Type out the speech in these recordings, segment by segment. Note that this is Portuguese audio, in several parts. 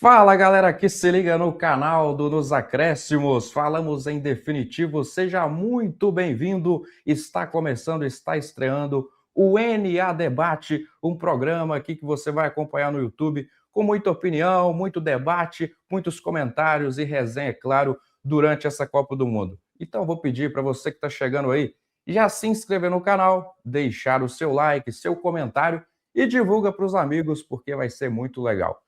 Fala galera que se liga no canal do Nos Acréscimos, falamos em definitivo, seja muito bem-vindo, está começando, está estreando o NA Debate, um programa aqui que você vai acompanhar no YouTube com muita opinião, muito debate, muitos comentários e resenha, é claro, durante essa Copa do Mundo. Então vou pedir para você que está chegando aí, já se inscrever no canal, deixar o seu like, seu comentário e divulga para os amigos porque vai ser muito legal.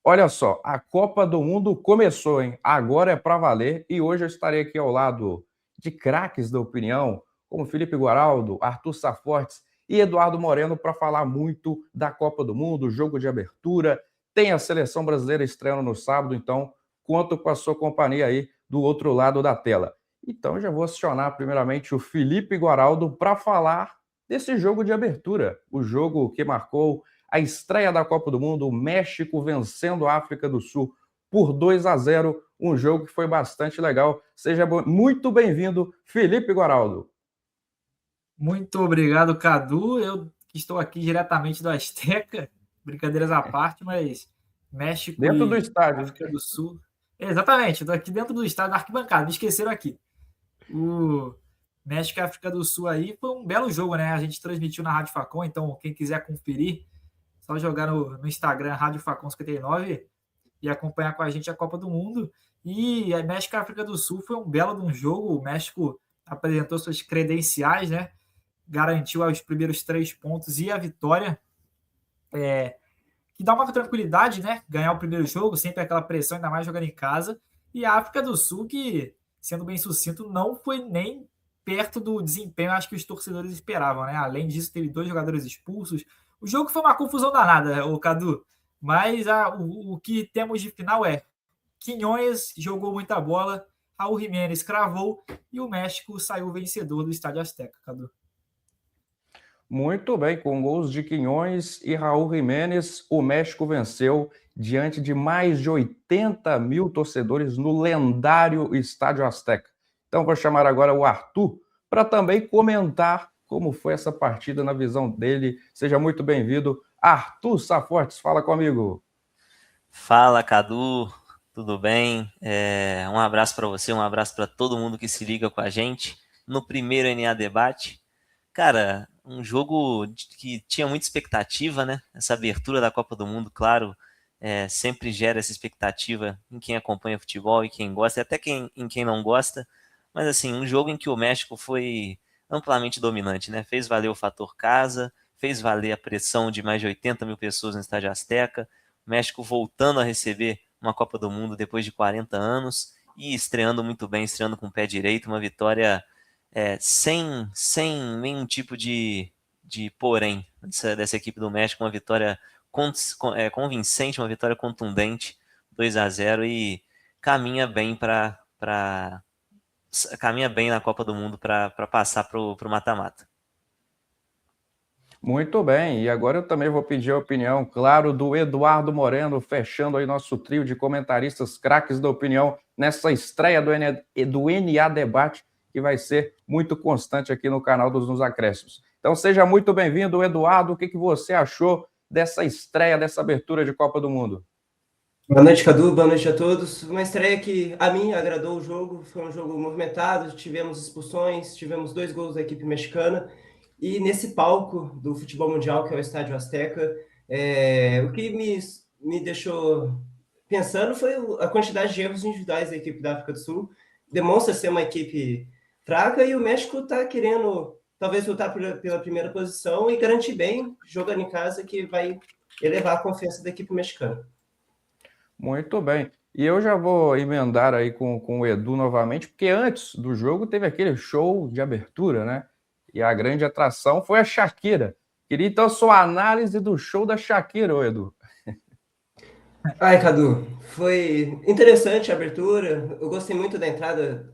Olha só, a Copa do Mundo começou, hein? Agora é para valer e hoje eu estarei aqui ao lado de craques da opinião, como Felipe Guaraldo, Arthur Safortes e Eduardo Moreno para falar muito da Copa do Mundo, jogo de abertura. Tem a seleção brasileira estreando no sábado, então conto com a sua companhia aí do outro lado da tela. Então já vou acionar primeiramente o Felipe Guaraldo para falar desse jogo de abertura, o jogo que marcou a estreia da Copa do Mundo, o México vencendo a África do Sul por 2-0, um jogo que foi bastante legal. Seja muito bem-vindo, Felipe Guaraldo. Muito obrigado, Cadu. Eu estou aqui diretamente do Azteca, brincadeiras à parte, mas México Dentro do e estádio. África do Sul. Exatamente, estou aqui dentro do estádio da arquibancada, me esqueceram aqui. O México e África do Sul aí foi um belo jogo, né? A gente transmitiu na Rádio Facom, então quem quiser conferir, só jogar no Instagram Rádio Facom 59 e acompanhar com a gente a Copa do Mundo. E a México e África do Sul foi um belo de um jogo. O México apresentou suas credenciais, né? Garantiu os primeiros 3 pontos e a vitória, que dá uma tranquilidade, né? Ganhar o primeiro jogo, sempre aquela pressão, ainda mais jogando em casa. E a África do Sul, que, sendo bem sucinto, não foi nem perto do desempenho, acho que os torcedores esperavam, né? Além disso, teve 2 jogadores expulsos. O jogo foi uma confusão danada, o Cadu. Mas o que temos de final é Quiñones jogou muita bola, Raul Jiménez cravou e o México saiu vencedor do Estádio Azteca, Cadu. Muito bem, com gols de Quiñones e Raul Jiménez, o México venceu diante de mais de 80 mil torcedores no lendário Estádio Azteca. Então vou chamar agora o Arthur para também comentar como foi essa partida na visão dele. Seja muito bem-vindo. Arthur Safortes, fala comigo. Fala, Cadu, tudo bem? Um abraço para você, um abraço para todo mundo que se liga com a gente no primeiro NA Debate. Cara, um jogo que tinha muita expectativa, né? Essa abertura da Copa do Mundo, claro, sempre gera essa expectativa em quem acompanha futebol e quem gosta, e até em quem não gosta. Mas, assim, um jogo em que o México foi amplamente dominante, né? Fez valer o fator casa, fez valer a pressão de mais de 80 mil pessoas no Estádio Azteca, o México voltando a receber uma Copa do Mundo depois de 40 anos e estreando muito bem, estreando com o pé direito, uma vitória sem nenhum tipo de porém dessa equipe do México, uma vitória convincente, uma vitória contundente, 2-0 e caminha bem caminha bem na Copa do Mundo para passar para o mata-mata. Muito bem, e agora eu também vou pedir a opinião, claro, do Eduardo Moreno, fechando aí nosso trio de comentaristas craques da opinião nessa estreia do NA Debate, que vai ser muito constante aqui no canal dos Nos Acréscimos. Então seja muito bem-vindo, Eduardo, o que você achou dessa estreia, dessa abertura de Copa do Mundo? Boa noite, Cadu, boa noite a todos. Uma estreia que a mim agradou o jogo, foi um jogo movimentado, tivemos expulsões, tivemos 2 gols da equipe mexicana, e nesse palco do futebol mundial, que é o Estádio Azteca, o que me deixou pensando foi a quantidade de erros individuais da equipe da África do Sul. Demonstra ser uma equipe fraca e o México está querendo talvez lutar pela primeira posição e garantir bem, jogando em casa, que vai elevar a confiança da equipe mexicana. Muito bem. E eu já vou emendar aí com o Edu novamente, porque antes do jogo teve aquele show de abertura, né? E a grande atração foi a Shakira. Queria então a sua análise do show da Shakira, ô Edu. Ai, Cadu, foi interessante a abertura. Eu gostei muito da entrada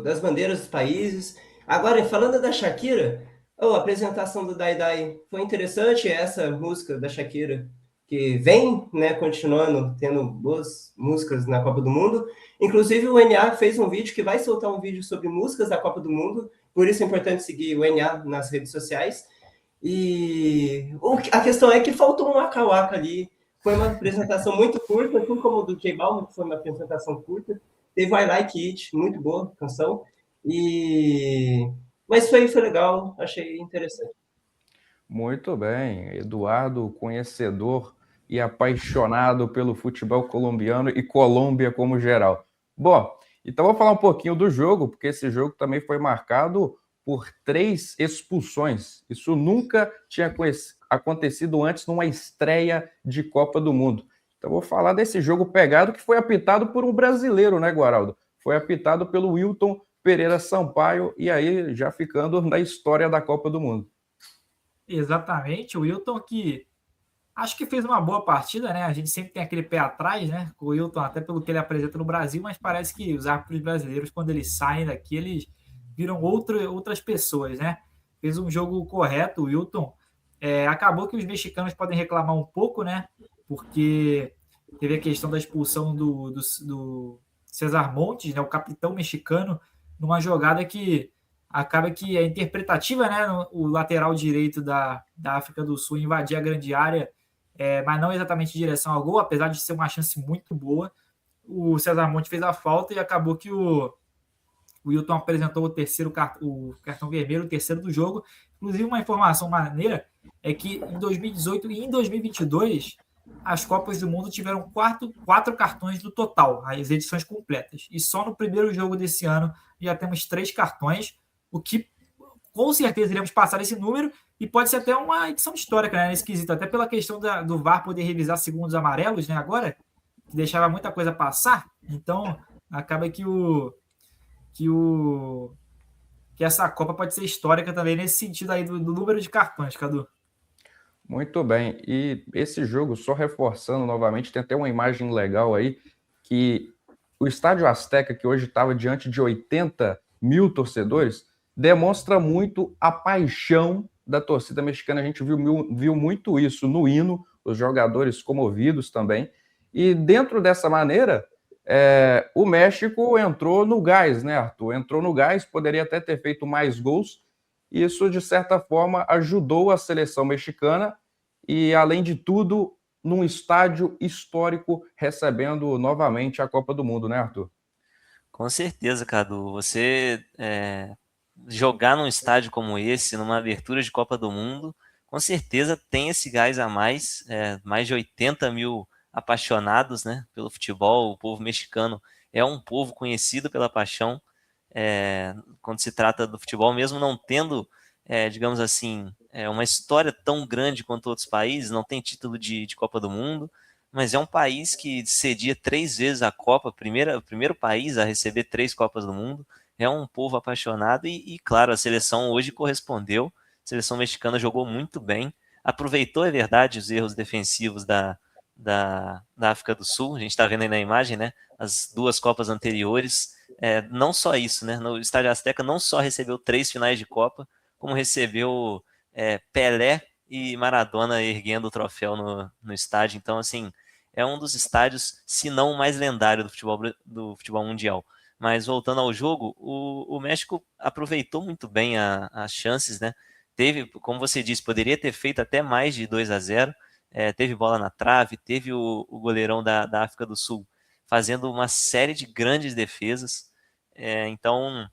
das bandeiras dos países. Agora, falando da Shakira, a apresentação do Dai Dai foi interessante. Essa música da Shakira, que vem, né, continuando, tendo boas músicas na Copa do Mundo. Inclusive, o NA fez um vídeo, que vai soltar um vídeo sobre músicas da Copa do Mundo. Por isso é importante seguir o NA nas redes sociais. E a questão é que faltou um Waka Waka ali, Foi uma apresentação muito curta, assim como o do J Balvin, que foi uma apresentação curta. Teve I Like It, muito boa canção. Mas foi legal, achei interessante. Muito bem, Eduardo, conhecedor e apaixonado pelo futebol colombiano e Colômbia como geral. Bom, então vou falar um pouquinho do jogo, porque esse jogo também foi marcado por 3 expulsões. Isso nunca tinha acontecido antes numa estreia de Copa do Mundo. Então vou falar desse jogo pegado que foi apitado por um brasileiro, né, Guaraldo? Foi apitado pelo Wilton Pereira Sampaio e aí já ficando na história da Copa do Mundo. Exatamente, o Wilton que acho que fez uma boa partida, né? A gente sempre tem aquele pé atrás, né? Com o Wilton, até pelo que ele apresenta no Brasil, mas parece que os árbitros brasileiros, quando eles saem daqui, eles viram outras pessoas, né? Fez um jogo correto, o Wilton. Acabou que os mexicanos podem reclamar um pouco, né? Porque teve a questão da expulsão do César Montes, né? O capitão mexicano, numa jogada que acaba que é interpretativa, né? O lateral direito da África do Sul invadir a grande área, mas não exatamente em direção ao gol, apesar de ser uma chance muito boa. O César Monte fez a falta e acabou que o Wilton apresentou o cartão vermelho, o terceiro do jogo. Inclusive, uma informação maneira é que em 2018 e em 2022 as Copas do Mundo tiveram quatro cartões no total, as edições completas. E só no primeiro jogo desse ano já temos 3 cartões, o que com certeza iremos passar esse número e pode ser até uma edição histórica, né, nesse quesito, até pela questão do VAR poder revisar segundos amarelos, né, agora, que deixava muita coisa passar. Então, acaba que essa Copa pode ser histórica também nesse sentido aí do número de cartões, Cadu. Muito bem. E esse jogo, só reforçando novamente, tem até uma imagem legal aí, que o Estádio Azteca, que hoje estava diante de 80 mil torcedores, demonstra muito a paixão da torcida mexicana. A gente viu muito isso no hino, os jogadores comovidos também. E dentro dessa maneira, o México entrou no gás, né, Arthur? Entrou no gás, poderia até ter feito mais gols. Isso, de certa forma, ajudou a seleção mexicana e, além de tudo, num estádio histórico, recebendo novamente a Copa do Mundo, né, Arthur? Com certeza, Cadu. Você jogar num estádio como esse, numa abertura de Copa do Mundo, com certeza tem esse gás a mais. Mais de 80 mil apaixonados, né, pelo futebol. O povo mexicano é um povo conhecido pela paixão quando se trata do futebol, mesmo não tendo, digamos assim, uma história tão grande quanto outros países, não tem título de Copa do Mundo, mas é um país que cedia 3 vezes a Copa, o primeiro país a receber 3 Copas do Mundo, é um povo apaixonado e claro, a seleção hoje correspondeu, a seleção mexicana jogou muito bem, aproveitou, é verdade, os erros defensivos da África do Sul, a gente está vendo aí na imagem, né, as 2 Copas anteriores, não só isso, né, no Estádio Azteca não só recebeu 3 finais de Copa, como recebeu Pelé e Maradona erguendo o troféu no estádio. Então, assim, é um dos estádios, se não o mais lendário do futebol mundial. Mas voltando ao jogo, o México aproveitou muito bem as chances, né? Teve, como você disse, poderia ter feito até mais de 2-0. Teve bola na trave, teve o goleirão da África do Sul fazendo uma série de grandes defesas. Então,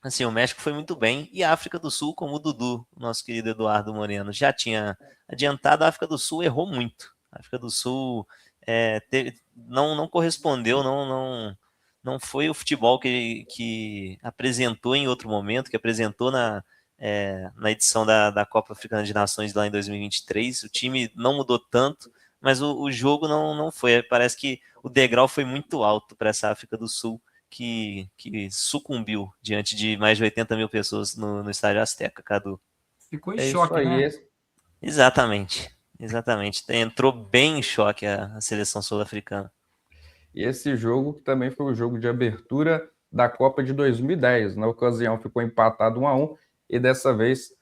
assim, o México foi muito bem e a África do Sul, como o Dudu, nosso querido Eduardo Moreno, já tinha adiantado, a África do Sul errou muito. A África do Sul não correspondeu, não foi o futebol que apresentou em outro momento, que apresentou na edição da Copa Africana de Nações lá em 2023. O time não mudou tanto, mas o jogo não foi. Parece que o degrau foi muito alto para essa África do Sul, que sucumbiu diante de mais de 80 mil pessoas no Estádio Azteca, Cadu. Ficou em É isso choque, aí. né? Exatamente. Entrou bem em choque a seleção sul-africana. E esse jogo que também foi o jogo de abertura da Copa de 2010. Na ocasião ficou empatado 1-1 e dessa vez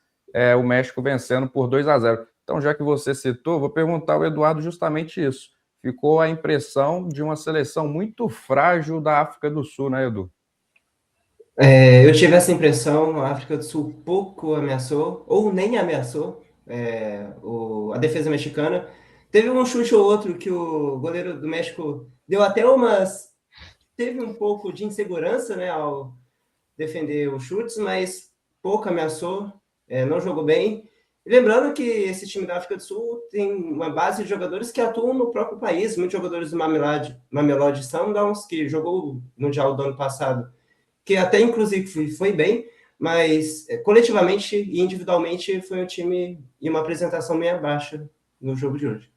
o México vencendo por 2-0. Então, já que você citou, vou perguntar ao Eduardo justamente isso. Ficou a impressão de uma seleção muito frágil da África do Sul, né, Edu? Eu tive essa impressão, a África do Sul pouco ameaçou, ou nem ameaçou a defesa mexicana. Teve um chute ou outro que o goleiro do México deu até umas... Teve um pouco de insegurança, né, ao defender os chutes, mas pouco ameaçou, não jogou bem. E lembrando que esse time da África do Sul tem uma base de jogadores que atuam no próprio país, muitos jogadores do Mamelodi Sundowns, que jogou o Mundial do ano passado, que até inclusive foi bem, mas coletivamente e individualmente foi um time e uma apresentação meio baixa no jogo de hoje.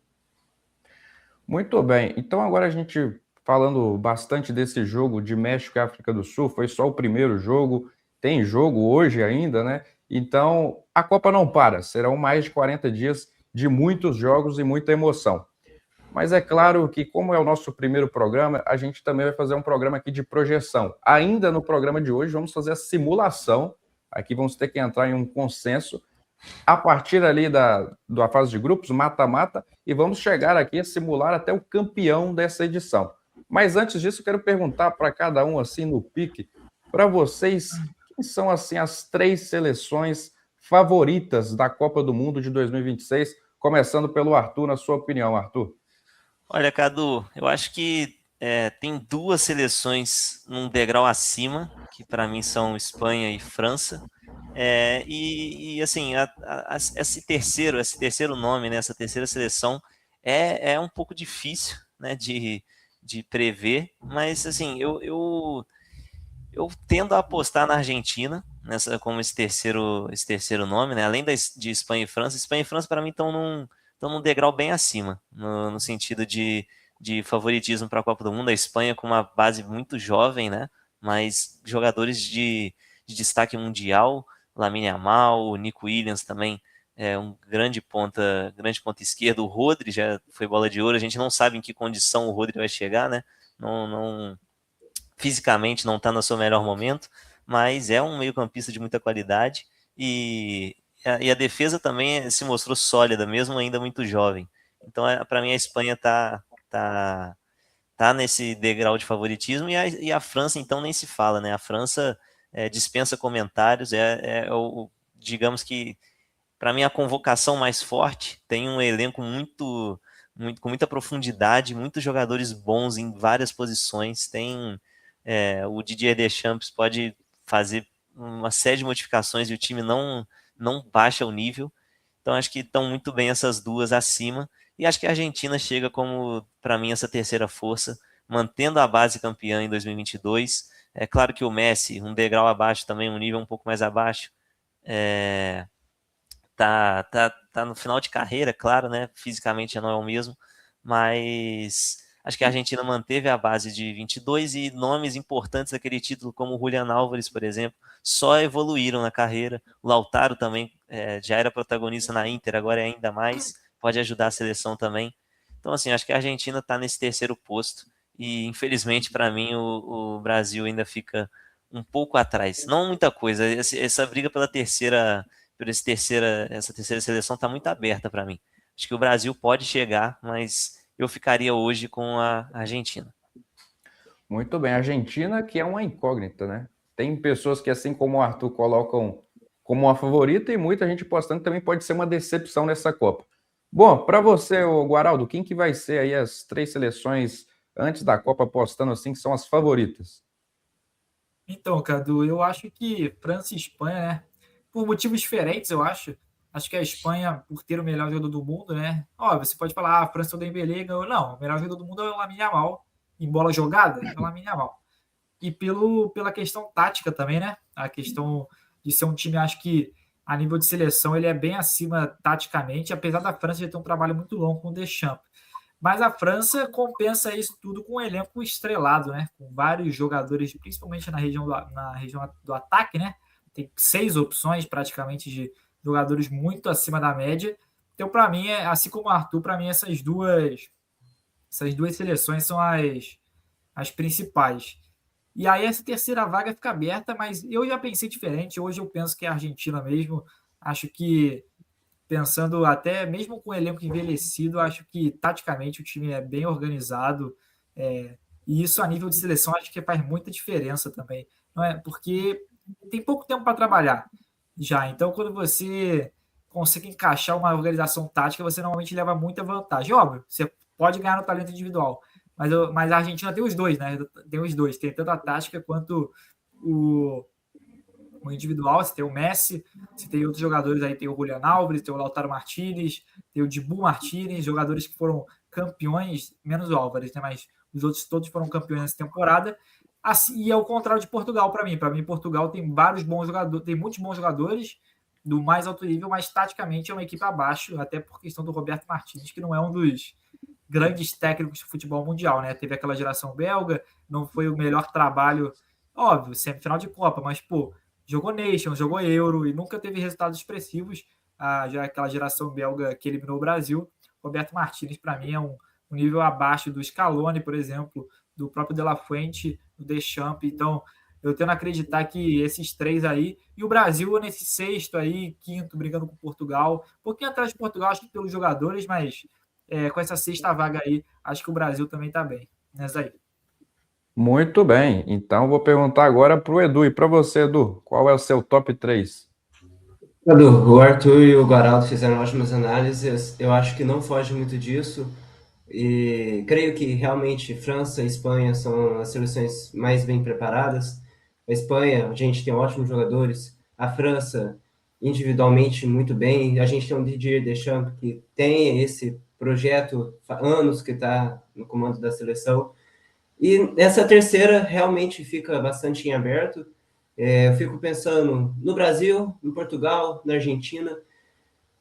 Muito bem, então agora a gente falando bastante desse jogo de México e África do Sul, foi só o primeiro jogo, tem jogo hoje ainda, né? Então a Copa não para, serão mais de 40 dias de muitos jogos e muita emoção. Mas é claro que, como é o nosso primeiro programa, a gente também vai fazer um programa aqui de projeção. Ainda no programa de hoje, vamos fazer a simulação. Aqui vamos ter que entrar em um consenso a partir ali da fase de grupos, mata-mata, e vamos chegar aqui a simular até o campeão dessa edição. Mas antes disso, eu quero perguntar para cada um, assim, no pique, para vocês, quem são, assim, as 3 seleções favoritas da Copa do Mundo de 2026? Começando pelo Arthur, na sua opinião, Arthur. Olha, Cadu, eu acho que tem 2 seleções num degrau acima, que para mim são Espanha e França. Assim, esse terceiro nome, né, essa terceira seleção é um pouco difícil, né, de prever, mas assim, eu tendo a apostar na Argentina, como esse terceiro nome, né, além de Espanha e França para mim estão num degrau bem acima, no sentido de favoritismo para a Copa do Mundo. A Espanha com uma base muito jovem, né, mas jogadores de destaque mundial, Lamine Yamal, o Nico Williams também é um grande ponta esquerdo. O Rodri já foi bola de ouro. A gente não sabe em que condição o Rodri vai chegar, né? Não fisicamente não está no seu melhor momento, mas é um meio-campista de muita qualidade e a defesa também se mostrou sólida, mesmo ainda muito jovem. Então, para mim, a Espanha tá nesse degrau de favoritismo e a França, então, nem se fala, né? A França dispensa comentários, digamos que, para mim, a convocação mais forte, tem um elenco com muita profundidade, muitos jogadores bons em várias posições, o Didier Deschamps pode fazer uma série de modificações e o time não baixa o nível. Então acho que estão muito bem essas 2 acima. E acho que a Argentina chega como, para mim, essa terceira força, mantendo a base campeã em 2022. É claro que o Messi, um degrau abaixo também, um nível um pouco mais abaixo, tá no final de carreira, claro, né? Fisicamente já não é o mesmo, mas acho que a Argentina manteve a base de 22 e nomes importantes daquele título, como o Julián Álvares, por exemplo, só evoluíram na carreira. O Lautaro também já era protagonista na Inter, agora é ainda mais, pode ajudar a seleção também. Então, assim, acho que a Argentina está nesse terceiro posto e, infelizmente, para mim, o Brasil ainda fica um pouco atrás. Não muita coisa, essa briga essa terceira seleção está muito aberta para mim. Acho que o Brasil pode chegar, mas eu ficaria hoje com a Argentina. Muito bem, a Argentina que é uma incógnita, né? Tem pessoas que, assim como o Arthur, colocam como uma favorita e muita gente postando também pode ser uma decepção nessa Copa. Bom, para você, Guaraldo, quem que vai ser aí as 3 seleções antes da Copa apostando assim que são as favoritas? Então, Cadu, eu acho que França e Espanha, né? Por motivos diferentes, eu acho. Acho que a Espanha, por ter o melhor jogador do mundo, né? Ó, você pode falar, a França é o Dembélé ganhou. Não, o melhor jogador do mundo é o Lamine Yamal. Em bola jogada, é o Lamine Yamal. E pela questão tática também, né? A questão de ser um time, acho que a nível de seleção, ele é bem acima taticamente, apesar da França já ter um trabalho muito longo com o Deschamps. Mas a França compensa isso tudo com um elenco estrelado, né? Com vários jogadores, principalmente na região do ataque, né? Tem 6 opções praticamente de jogadores muito acima da média. Então, para mim, assim como o Arthur, para mim essas duas seleções são as principais. E aí essa terceira vaga fica aberta, mas eu já pensei diferente. Hoje eu penso que é a Argentina mesmo. Acho que, pensando até mesmo com o elenco envelhecido, acho que taticamente o time é bem organizado. E isso a nível de seleção acho que faz muita diferença também. Não é? Porque tem pouco tempo para trabalhar já. Então, quando consegue encaixar uma organização tática, você normalmente leva muita vantagem. Óbvio, você pode ganhar no talento individual, mas a Argentina tem os dois, né? Tem os dois, tem tanto a tática quanto o individual. Você tem o Messi, você tem outros jogadores aí, tem o Julián Álvares, tem o Lautaro Martínez, tem o Dibu Martínez, jogadores que foram campeões, menos o Álvares, né? Mas os outros todos foram campeões nessa temporada. Assim, e é o contrário de Portugal para mim. Para mim, Portugal tem vários bons jogadores, tem muitos bons jogadores do mais alto nível, mas taticamente é uma equipe abaixo, até por questão do Roberto Martínez, que não é um dos grandes técnicos de futebol mundial, né? Teve aquela geração belga, não foi o melhor trabalho, óbvio, semifinal de Copa, mas, pô, jogou Nations, jogou Euro e nunca teve resultados expressivos. Já aquela geração belga que eliminou o Brasil, Roberto Martínez, para mim, é um nível abaixo do Scaloni, por exemplo, do próprio De La Fuente, do Deschamps. Então, eu tendo a acreditar que esses três aí, e o Brasil nesse sexto aí, quinto, brigando com Portugal, um pouquinho atrás de Portugal, acho que pelos jogadores, mas com essa sexta vaga aí, acho que o Brasil também está bem nessa aí. Muito bem, então vou perguntar agora para o Edu. E para você, Edu, qual é o seu top 3? Edu, o Arthur e o Guaraldo fizeram ótimas análises, eu acho que não foge muito disso, e creio que realmente França e Espanha são as seleções mais bem preparadas. A Espanha, a gente tem ótimos jogadores, a França, individualmente, muito bem, a gente tem um Didier Deschamps, que tem esse projeto há anos que está no comando da seleção, e essa terceira realmente fica bastante em aberto. Eu fico pensando no Brasil, no Portugal, na Argentina.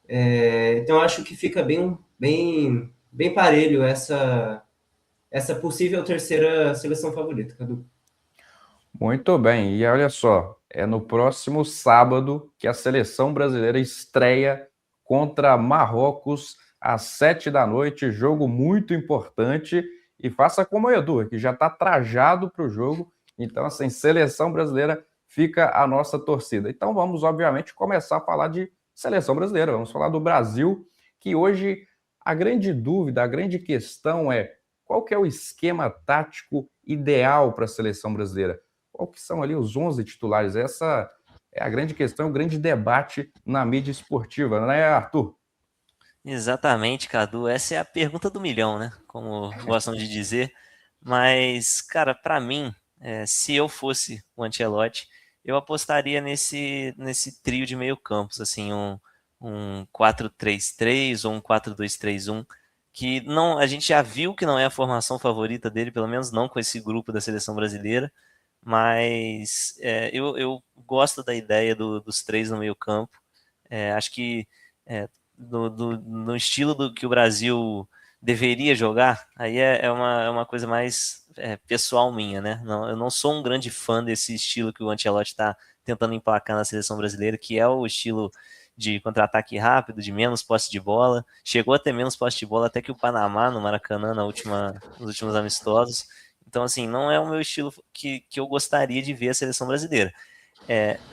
Então acho que fica bem parelho essa possível terceira seleção favorita, Cadu. Muito bem, e olha só, é no próximo sábado que a seleção brasileira estreia contra Marrocos às 7 da noite, jogo muito importante. E faça como o Edu, que já está trajado para o jogo. Então, assim, seleção brasileira, fica a nossa torcida. Então, vamos, obviamente, começar a falar de seleção brasileira. Vamos falar do Brasil, que hoje a grande dúvida, a grande questão é qual que é o esquema tático ideal para a seleção brasileira? Qual que são ali os 11 titulares? Essa é a grande questão, o grande debate na mídia esportiva, não é, Arthur? Exatamente, Cadu. Essa é a pergunta do milhão, né? Como gostam de dizer. Mas, cara, para mim, se eu fosse o Ancelotti, eu apostaria nesse trio de meio campos, assim, um 4-3-3 ou um 4-2-3-1, que não, a gente já viu que não é a formação favorita dele, pelo menos não com esse grupo da seleção brasileira, mas eu gosto da ideia dos três no meio campo. Acho que no estilo do que o Brasil deveria jogar, aí é uma coisa mais pessoal minha, né? Não, eu não sou um grande fã desse estilo que o Ancelotti está tentando emplacar na seleção brasileira, que é o estilo de contra-ataque rápido, de menos posse de bola. Chegou a ter menos posse de bola até que o Panamá no Maracanã nos últimos amistosos. Então, assim, não é o meu estilo que eu gostaria de ver a seleção brasileira.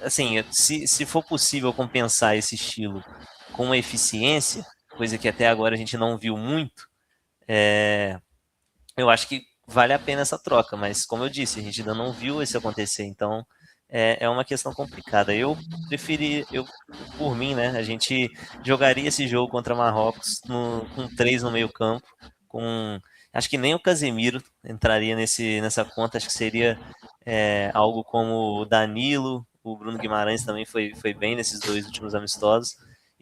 Assim, se for possível compensar esse estilo com uma eficiência, coisa que até agora a gente não viu muito, eu acho que vale a pena essa troca, mas como eu disse, a gente ainda não viu isso acontecer, então é uma questão complicada. Por mim, né, a gente jogaria esse jogo contra Marrocos com 3 no meio campo, acho que nem o Casemiro entraria nessa conta, acho que seria algo como o Danilo, o Bruno Guimarães também foi bem nesses 2 últimos amistosos,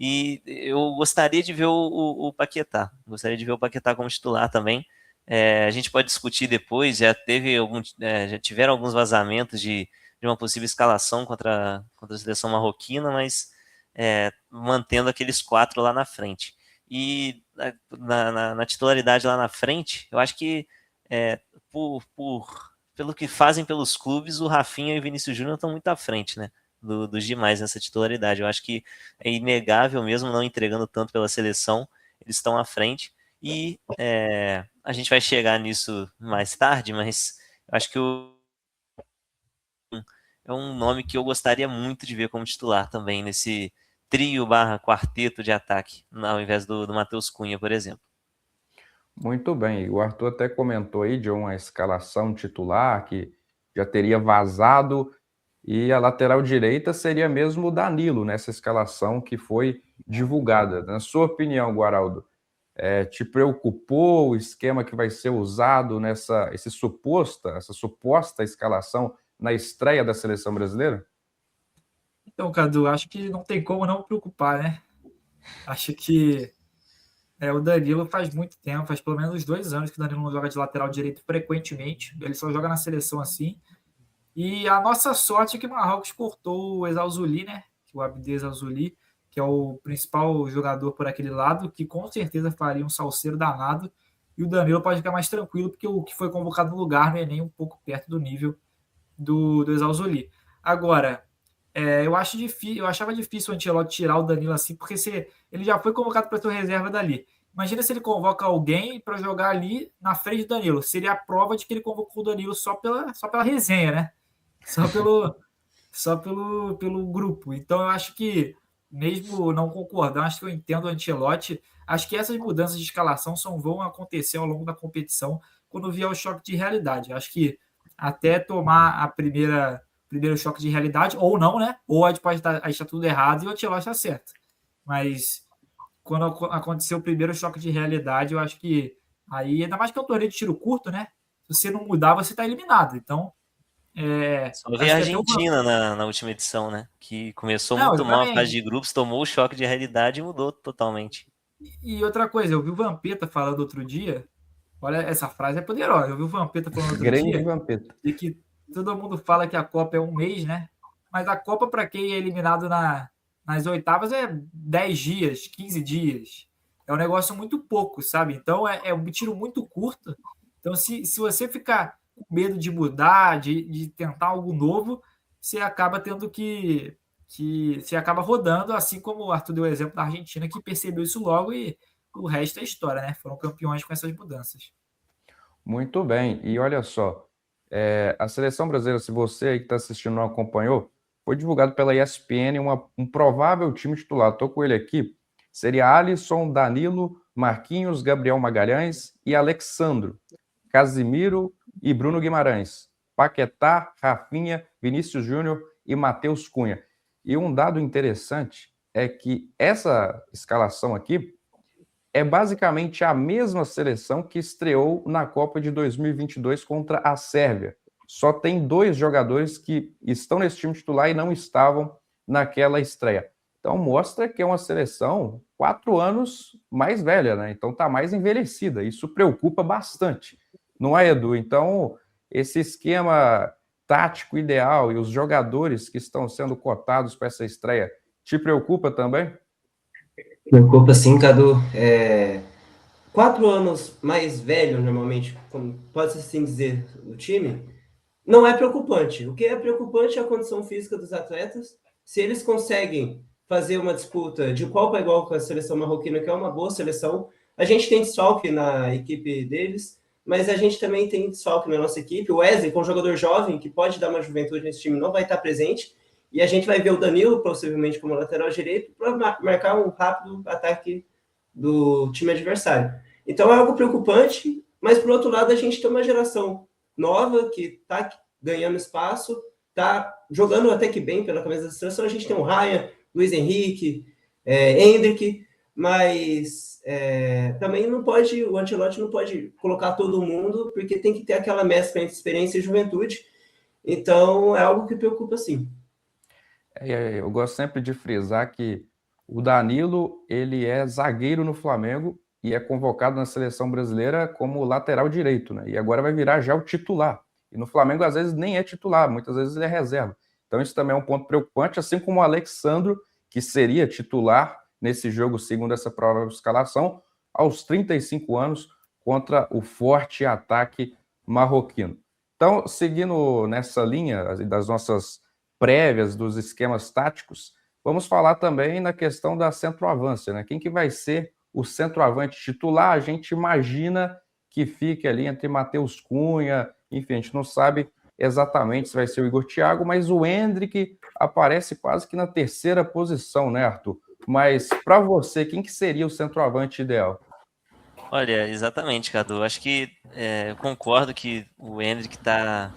e eu gostaria de ver o Paquetá, gostaria de ver o Paquetá como titular também. A gente pode discutir depois, já tiveram alguns vazamentos de uma possível escalação contra a seleção marroquina, mas mantendo aqueles 4 lá na frente. E na titularidade lá na frente, eu acho que pelo que fazem pelos clubes, o Rafinha e o Vinícius Júnior estão muito à frente, né? Dos demais nessa titularidade. Eu acho que é inegável, mesmo não entregando tanto pela seleção, eles estão à frente. E a gente vai chegar nisso mais tarde, mas eu acho que é um nome que eu gostaria muito de ver como titular também, nesse trio / quarteto de ataque, ao invés do Matheus Cunha, por exemplo. Muito bem, o Arthur até comentou aí de uma escalação titular que já teria vazado. E a lateral direita seria mesmo o Danilo, nessa escalação que foi divulgada. Na sua opinião, Guaraldo, te preocupou o esquema que vai ser usado essa suposta escalação na estreia da seleção brasileira? Então, Cadu, acho que não tem como não preocupar, né? Acho que o Danilo faz muito tempo, faz pelo menos 2 anos que o Danilo não joga de lateral direito frequentemente. Ele só joga na seleção assim. E a nossa sorte é que o Marrocos cortou o Exalzuli, né? O Abdel Exalzuli, que é o principal jogador por aquele lado, que com certeza faria um salseiro danado. E o Danilo pode ficar mais tranquilo, porque o que foi convocado no lugar não é nem um pouco perto do nível do Exalzuli. Agora, eu achava difícil o Ancelotti tirar o Danilo assim, porque ele já foi convocado para ser reserva dali. Imagina se ele convoca alguém para jogar ali na frente do Danilo. Seria a prova de que ele convocou o Danilo só pela resenha, né? Só pelo grupo. Então eu acho que, mesmo não concordando, acho que eu entendo o Ancelotti. Acho que essas mudanças de escalação só vão acontecer ao longo da competição quando vier o choque de realidade. Acho que até tomar primeiro choque de realidade, ou não, né? Ou a gente pode estar tudo errado e o Ancelotti está certo. Mas quando acontecer o primeiro choque de realidade, eu acho que aí, ainda mais que é um torneio de tiro curto, né? Se você não mudar, você está eliminado. Então, Só ver a Argentina na última edição, né? Que começou muito mal a fase de grupos, tomou o choque de realidade e mudou totalmente. E outra coisa, eu vi o Vampeta falando outro dia, olha, essa frase é poderosa, eu vi o Vampeta falando outro dia, Vampeta. de que todo mundo fala que a Copa é um mês, né? Mas a Copa, para quem é eliminado nas oitavas, é 10 dias, 15 dias. É um negócio muito pouco, sabe? Então, é um tiro muito curto. Então, se você ficar com medo de mudar, de tentar algo novo, você acaba tendo que você acaba rodando, assim como o Arthur deu o exemplo da Argentina, que percebeu isso logo e o resto é história, né? Foram campeões com essas mudanças. Muito bem. E olha só, a seleção brasileira, se você aí que está assistindo não acompanhou, foi divulgado pela ESPN um provável time titular. Estou com ele aqui. Seria Alisson, Danilo, Marquinhos, Gabriel Magalhães e Alexandro, Casimiro e Bruno Guimarães, Paquetá, Rafinha, Vinícius Júnior e Matheus Cunha. E um dado interessante é que essa escalação aqui é basicamente a mesma seleção que estreou na Copa de 2022 contra a Sérvia. Só tem 2 jogadores que estão nesse time titular e não estavam naquela estreia. Então mostra que é uma seleção 4 anos mais velha, né? Então está mais envelhecida. Isso preocupa bastante, não é, Edu? Então esse esquema tático ideal e os jogadores que estão sendo cotados para essa estreia te preocupa também? Preocupa sim, Cadu. 4 anos mais velho, normalmente, como pode-se assim dizer, o time, não é preocupante. O que é preocupante é a condição física dos atletas. Se eles conseguem fazer uma disputa de igual para igual com a seleção marroquina, que é uma boa seleção, a gente tem desfalque na equipe deles, mas a gente também tem desfalque na nossa equipe. O Wesley, que é um jogador jovem, que pode dar uma juventude nesse time, não vai estar presente. E a gente vai ver o Danilo, possivelmente, como lateral direito, para marcar um rápido ataque do time adversário. Então é algo preocupante, mas por outro lado a gente tem uma geração nova que está ganhando espaço, está jogando até que bem pela camisa da seleção. A gente tem o Ryan, Luiz Henrique, Endrick, mas também não pode, o Ancelotti não pode colocar todo mundo, porque tem que ter aquela mescla entre experiência e juventude. Então é algo que preocupa sim. Eu gosto sempre de frisar que o Danilo, ele é zagueiro no Flamengo e é convocado na seleção brasileira como lateral direito, né? E agora vai virar já o titular. E no Flamengo, às vezes, nem é titular, muitas vezes ele é reserva. Então isso também é um ponto preocupante, assim como o Alexandro, que seria titular nesse jogo, segundo essa prova de escalação, aos 35 anos, contra o forte ataque marroquino. Então, seguindo nessa linha das nossas prévias dos esquemas táticos, vamos falar também na questão da centroavância, né? Quem que vai ser o centroavante titular? A gente imagina que fique ali entre Matheus Cunha, enfim, a gente não sabe exatamente se vai ser o Igor Thiago, mas o Endrick aparece quase que na terceira posição, né, Arthur? Mas para você, quem que seria o centroavante ideal? Olha, exatamente, Cadu. Acho que eu concordo que o Endrick está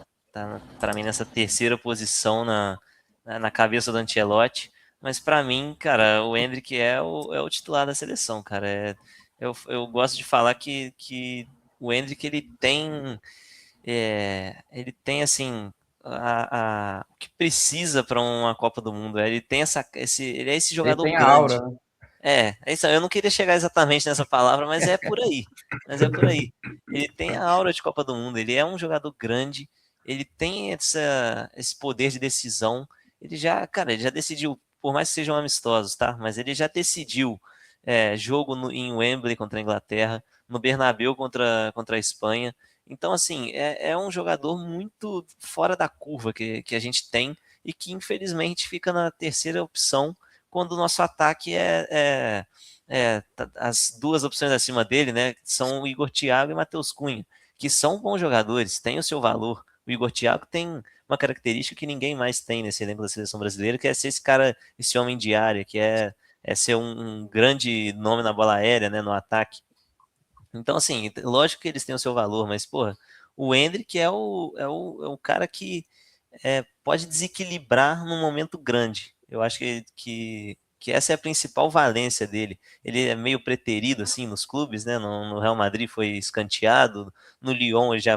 para mim nessa terceira posição na cabeça do Ancelotti. Mas para mim, cara, o Endrick é o titular da seleção, cara. Eu gosto de falar que o Endrick ele tem assim o que precisa para uma Copa do Mundo. Ele tem ele é esse Ele jogador tem a grande. aura, né? É isso. Eu não queria chegar exatamente nessa palavra, mas é por aí. Mas é por aí. Ele tem a aura de Copa do Mundo. Ele é um jogador grande. Ele tem esse poder de decisão. Ele já decidiu, por mais que sejam amistosos, tá? Mas ele já decidiu jogo em Wembley contra a Inglaterra, no Bernabéu contra a Espanha. Então, assim, é um jogador muito fora da curva que a gente tem e que, infelizmente, fica na terceira opção quando o nosso ataque as duas opções acima dele, né? São o Igor Thiago e Matheus Cunha, que são bons jogadores, têm o seu valor. O Igor Thiago tem uma característica que ninguém mais tem nesse elenco da seleção brasileira, que é ser esse cara, esse homem de área, que é ser um grande nome na bola aérea, né? No ataque. Então, assim, lógico que eles têm o seu valor, mas, porra, o Endrick é o cara que pode desequilibrar num momento grande. Eu acho que essa é a principal valência dele. Ele é meio preterido, assim, nos clubes, né? No Real Madrid foi escanteado, no Lyon já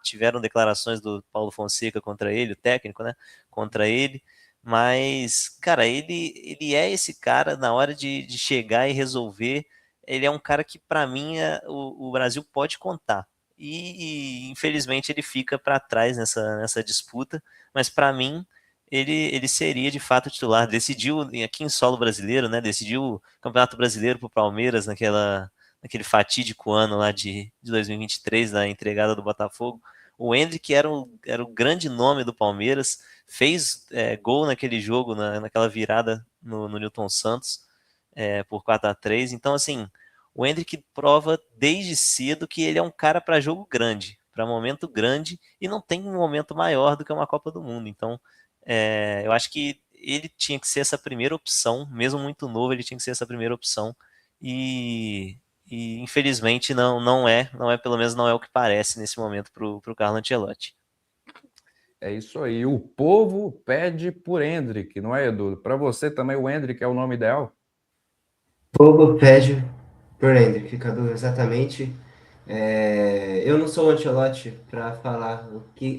tiveram declarações do Paulo Fonseca contra ele, o técnico, né? Contra ele. Mas, cara, ele é esse cara na hora de chegar e resolver. Ele é um cara que, para mim, o Brasil pode contar. E infelizmente ele fica para trás nessa disputa, mas para mim ele seria de fato titular. Decidiu aqui em solo brasileiro, né? Decidiu o Campeonato Brasileiro para o Palmeiras naquele fatídico ano lá de 2023, da entregada do Botafogo. O Endrick era o grande nome do Palmeiras, fez gol naquele jogo, naquela virada no Nilton Santos, por 4-3. Então, assim, o Endrick prova desde cedo que ele é um cara para jogo grande, para momento grande, e não tem um momento maior do que uma Copa do Mundo. Então, eu acho que ele tinha que ser essa primeira opção, mesmo muito novo, ele tinha que ser essa primeira opção. E infelizmente não é, pelo menos não é o que parece nesse momento para o Carlo Ancelotti. É isso aí. O povo pede por Endrick, não é, Edu? Para você também o Endrick é o nome ideal? O povo pede por Endrick, Cadu, exatamente. Eu não sou o Ancelotti para falar o que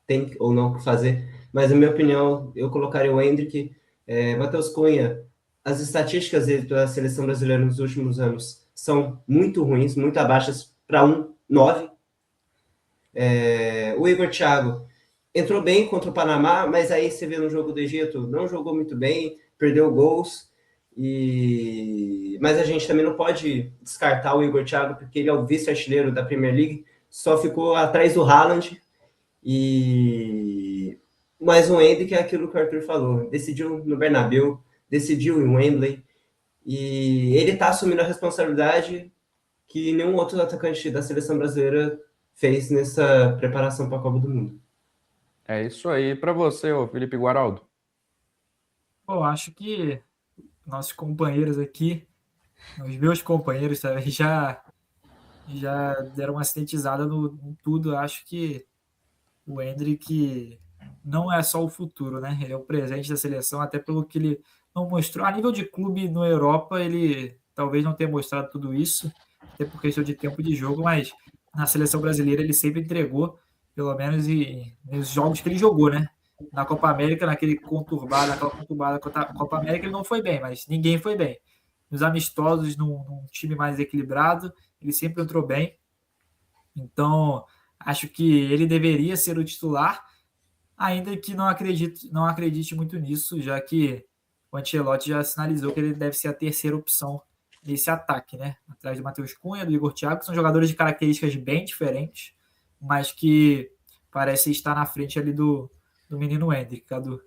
tem ou não que fazer, mas na minha opinião eu colocaria o Endrick, Matheus Cunha. As estatísticas dele pela seleção brasileira nos últimos anos são muito ruins, muito abaixas para 9. O Igor Thiago entrou bem contra o Panamá, mas aí você vê no jogo do Egito, não jogou muito bem, perdeu gols. Mas a gente também não pode descartar o Igor Thiago, porque ele é o vice-artilheiro da Premier League, só ficou atrás do Haaland. Mas o Endrick é aquilo que o Arthur falou, decidiu no Bernabéu, decidiu em Wembley, e ele está assumindo a responsabilidade que nenhum outro atacante da seleção brasileira fez nessa preparação para a Copa do Mundo. É isso aí. Para você, ô Felipe Guaraldo? Bom, acho que nossos companheiros aqui, os meus companheiros também já deram uma sintetizada em tudo. Acho que o Endrick não é só o futuro, né? Ele é o presente da seleção, até pelo que ele não mostrou. A nível de clube na Europa, ele talvez não tenha mostrado tudo isso, até por questão de tempo de jogo, mas na seleção brasileira ele sempre entregou, pelo menos nos jogos que ele jogou, né? Na Copa América, naquela conturbada Copa América, ele não foi bem, mas ninguém foi bem. Nos amistosos, num time mais equilibrado, ele sempre entrou bem. Então, acho que ele deveria ser o titular, ainda que não acredite muito nisso, já que o Ancelotti já sinalizou que ele deve ser a terceira opção nesse ataque, né? Atrás do Matheus Cunha, do Igor Thiago, que são jogadores de características bem diferentes, mas que parecem estar na frente ali do menino Endrick, Cadu.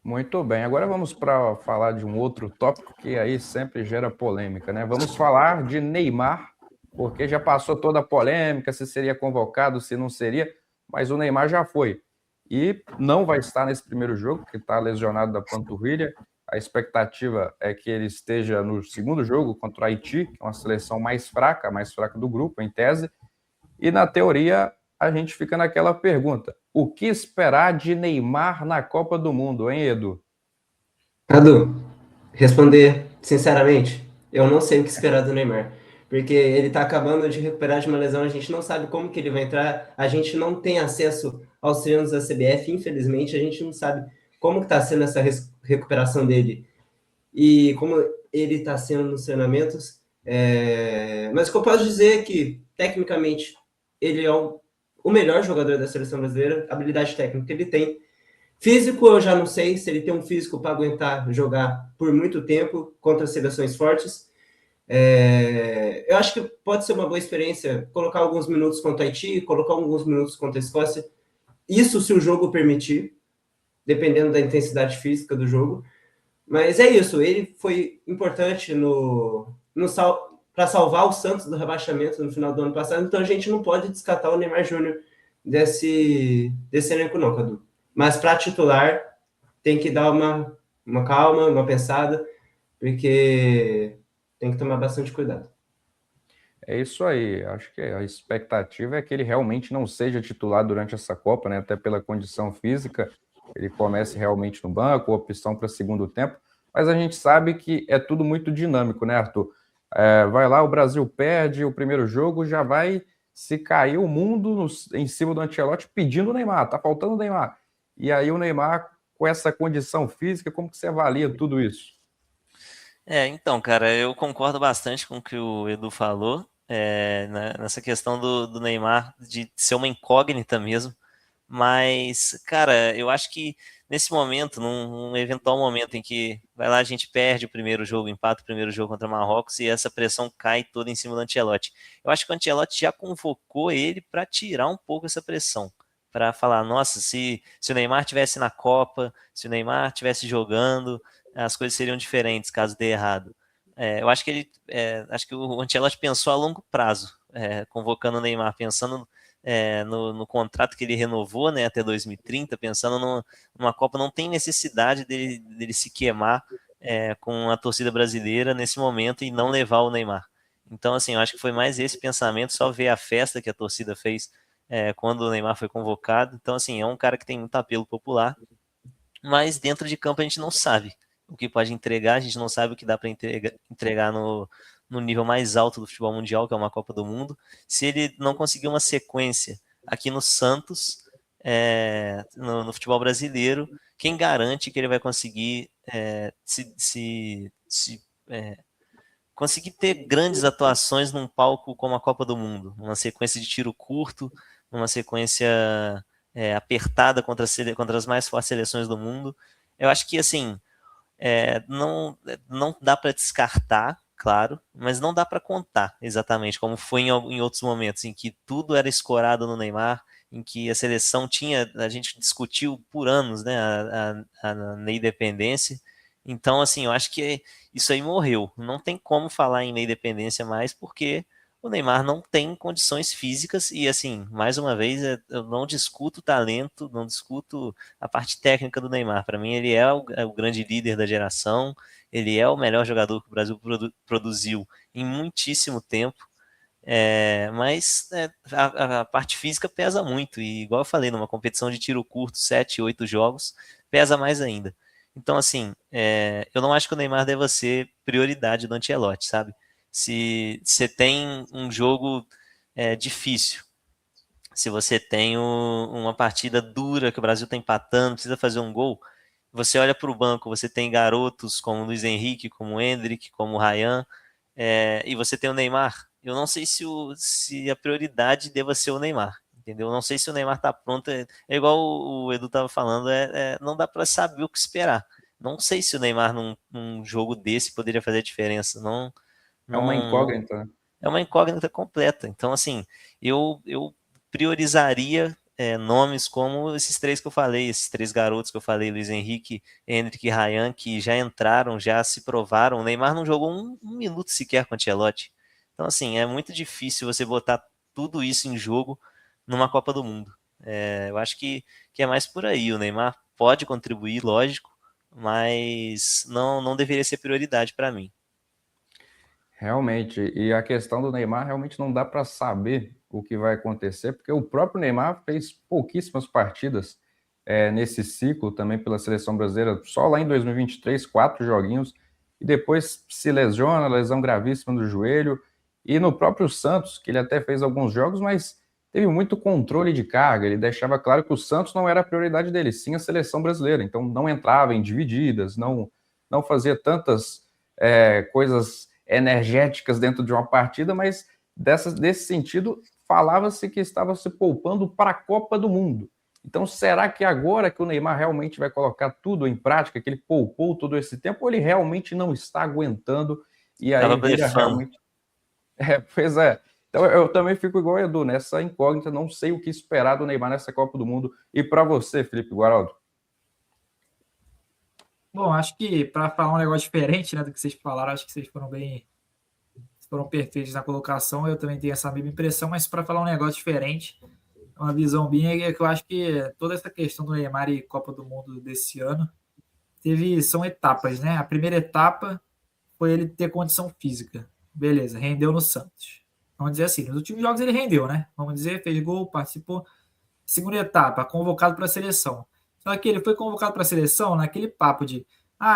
Muito bem. Agora vamos para falar de um outro tópico que aí sempre gera polêmica, né? Vamos falar de Neymar, porque já passou toda a polêmica, se seria convocado, se não seria, mas o Neymar já foi. E não vai estar nesse primeiro jogo, que está lesionado da panturrilha. A expectativa é que ele esteja no segundo jogo contra o Haiti, que é uma seleção mais fraca do grupo, em tese. E na teoria, a gente fica naquela pergunta: o que esperar de Neymar na Copa do Mundo, hein, Edu? Cadu, responder sinceramente, eu não sei o que esperar do Neymar. Porque ele tá acabando de recuperar de uma lesão, a gente não sabe como que ele vai entrar, a gente não tem acesso aos treinos da CBF, infelizmente, a gente não sabe como que tá sendo essa recuperação dele e como ele está sendo nos treinamentos. Mas o que eu posso dizer é que, tecnicamente, ele é o melhor jogador da seleção brasileira, habilidade técnica ele tem. Físico, eu já não sei se ele tem um físico para aguentar jogar por muito tempo contra seleções fortes. Eu acho que pode ser uma boa experiência colocar alguns minutos contra o Haiti, colocar alguns minutos contra a Escócia. Isso se o jogo permitir, dependendo da intensidade física do jogo. Mas é isso, ele foi importante para salvar o Santos do rebaixamento no final do ano passado, então a gente não pode descartar o Neymar Júnior desse elenco não, Cadu. Mas para titular, tem que dar uma calma, uma pensada, porque tem que tomar bastante cuidado. É isso aí, acho que a expectativa é que ele realmente não seja titular durante essa Copa, né? Até pela condição física, ele comece realmente no banco, opção para segundo tempo, mas a gente sabe que é tudo muito dinâmico, né, Arthur? Vai lá, o Brasil perde o primeiro jogo, já vai se cair o mundo em cima do Ancelotti pedindo o Neymar, tá faltando o Neymar. E aí o Neymar, com essa condição física, como que você avalia tudo isso? Então, cara, eu concordo bastante com o que o Edu falou, nessa questão do Neymar de ser uma incógnita mesmo. Mas, cara, eu acho que nesse momento, num eventual momento em que vai lá, a gente perde o primeiro jogo, empata o primeiro jogo contra o Marrocos e essa pressão cai toda em cima do Ancelotti. Eu acho que o Ancelotti já convocou ele para tirar um pouco essa pressão, para falar, nossa, se o Neymar tivesse na Copa, se o Neymar tivesse jogando, as coisas seriam diferentes caso dê errado. Eu acho que acho que o Ancelotti pensou a longo prazo, convocando o Neymar, pensando no contrato que ele renovou, né, até 2030, pensando numa Copa, não tem necessidade dele se queimar com a torcida brasileira nesse momento e não levar o Neymar. Então, assim, eu acho que foi mais esse pensamento, só ver a festa que a torcida fez quando o Neymar foi convocado. Então, assim, é um cara que tem muito apelo popular, mas dentro de campo a gente não sabe o que pode entregar, a gente não sabe o que dá para entregar no nível mais alto do futebol mundial, que é uma Copa do Mundo. Se ele não conseguir uma sequência aqui no Santos, no futebol brasileiro, quem garante que ele vai conseguir conseguir ter grandes atuações num palco como a Copa do Mundo, numa sequência de tiro curto, numa sequência apertada contra as mais fortes seleções do mundo. Eu acho que, assim, não dá para descartar, claro, mas não dá para contar exatamente, como foi em outros momentos, em que tudo era escorado no Neymar, em que a seleção a gente discutiu por anos, né, a independência. Então, assim, eu acho que isso aí morreu. Não tem como falar em lei dependência mais, porque o Neymar não tem condições físicas e, assim, mais uma vez, eu não discuto o talento, não discuto a parte técnica do Neymar. Para mim, ele é o grande líder da geração, ele é o melhor jogador que o Brasil produziu em muitíssimo tempo. Mas a parte física pesa muito, e igual eu falei, numa competição de tiro curto, 7, 8 jogos, pesa mais ainda. Então, assim, eu não acho que o Neymar deva ser prioridade do Ancelotti, sabe? Se você tem um jogo difícil, se você tem uma partida dura, que o Brasil está empatando, precisa fazer um gol, você olha para o banco, você tem garotos como Luiz Henrique, como Endrick, como Ryan, e você tem o Neymar. Eu não sei se a prioridade deva ser o Neymar, entendeu? Eu não sei se o Neymar está pronto. É igual o Edu estava falando, não dá para saber o que esperar. Não sei se o Neymar num jogo desse poderia fazer diferença. Não, É uma não, incógnita, né? é uma incógnita completa. Então, assim, eu priorizaria nomes como esses três que eu falei, esses três garotos que eu falei, Luiz Henrique, Endrick e Ryan, que já entraram, já se provaram. O Neymar não jogou um minuto sequer com o Ancelotti. Então, assim, é muito difícil você botar tudo isso em jogo numa Copa do Mundo. Eu acho que é mais por aí. O Neymar pode contribuir, lógico, mas não deveria ser prioridade para mim. Realmente, e a questão do Neymar realmente não dá para saber o que vai acontecer, porque o próprio Neymar fez pouquíssimas partidas nesse ciclo também pela seleção brasileira, só lá em 2023, 4 joguinhos, e depois se lesiona, lesão gravíssima no joelho, e no próprio Santos, que ele até fez alguns jogos, mas teve muito controle de carga, ele deixava claro que o Santos não era a prioridade dele, sim a seleção brasileira, então não entrava em divididas, não fazia tantas coisas energéticas dentro de uma partida, mas desse sentido, falava-se que estava se poupando para a Copa do Mundo. Então, será que agora que o Neymar realmente vai colocar tudo em prática, que ele poupou todo esse tempo, ou ele realmente não está aguentando e aí vira realmente... Pois é. Então, eu também fico igual o Edu, nessa incógnita, não sei o que esperar do Neymar nessa Copa do Mundo. E para você, Felipe Guaraldo? Bom, acho que para falar um negócio diferente, né, do que vocês falaram, acho que vocês foram perfeitos na colocação. Eu também tenho essa mesma impressão, mas para falar um negócio diferente, uma visão minha é que eu acho que toda essa questão do Neymar e Copa do Mundo desse ano são etapas, né? A primeira etapa foi ele ter condição física. Beleza, rendeu no Santos. Vamos dizer assim, nos últimos jogos ele rendeu, né? Vamos dizer, fez gol, participou. Segunda etapa, convocado para a seleção. Só que ele foi convocado para a seleção naquele papo de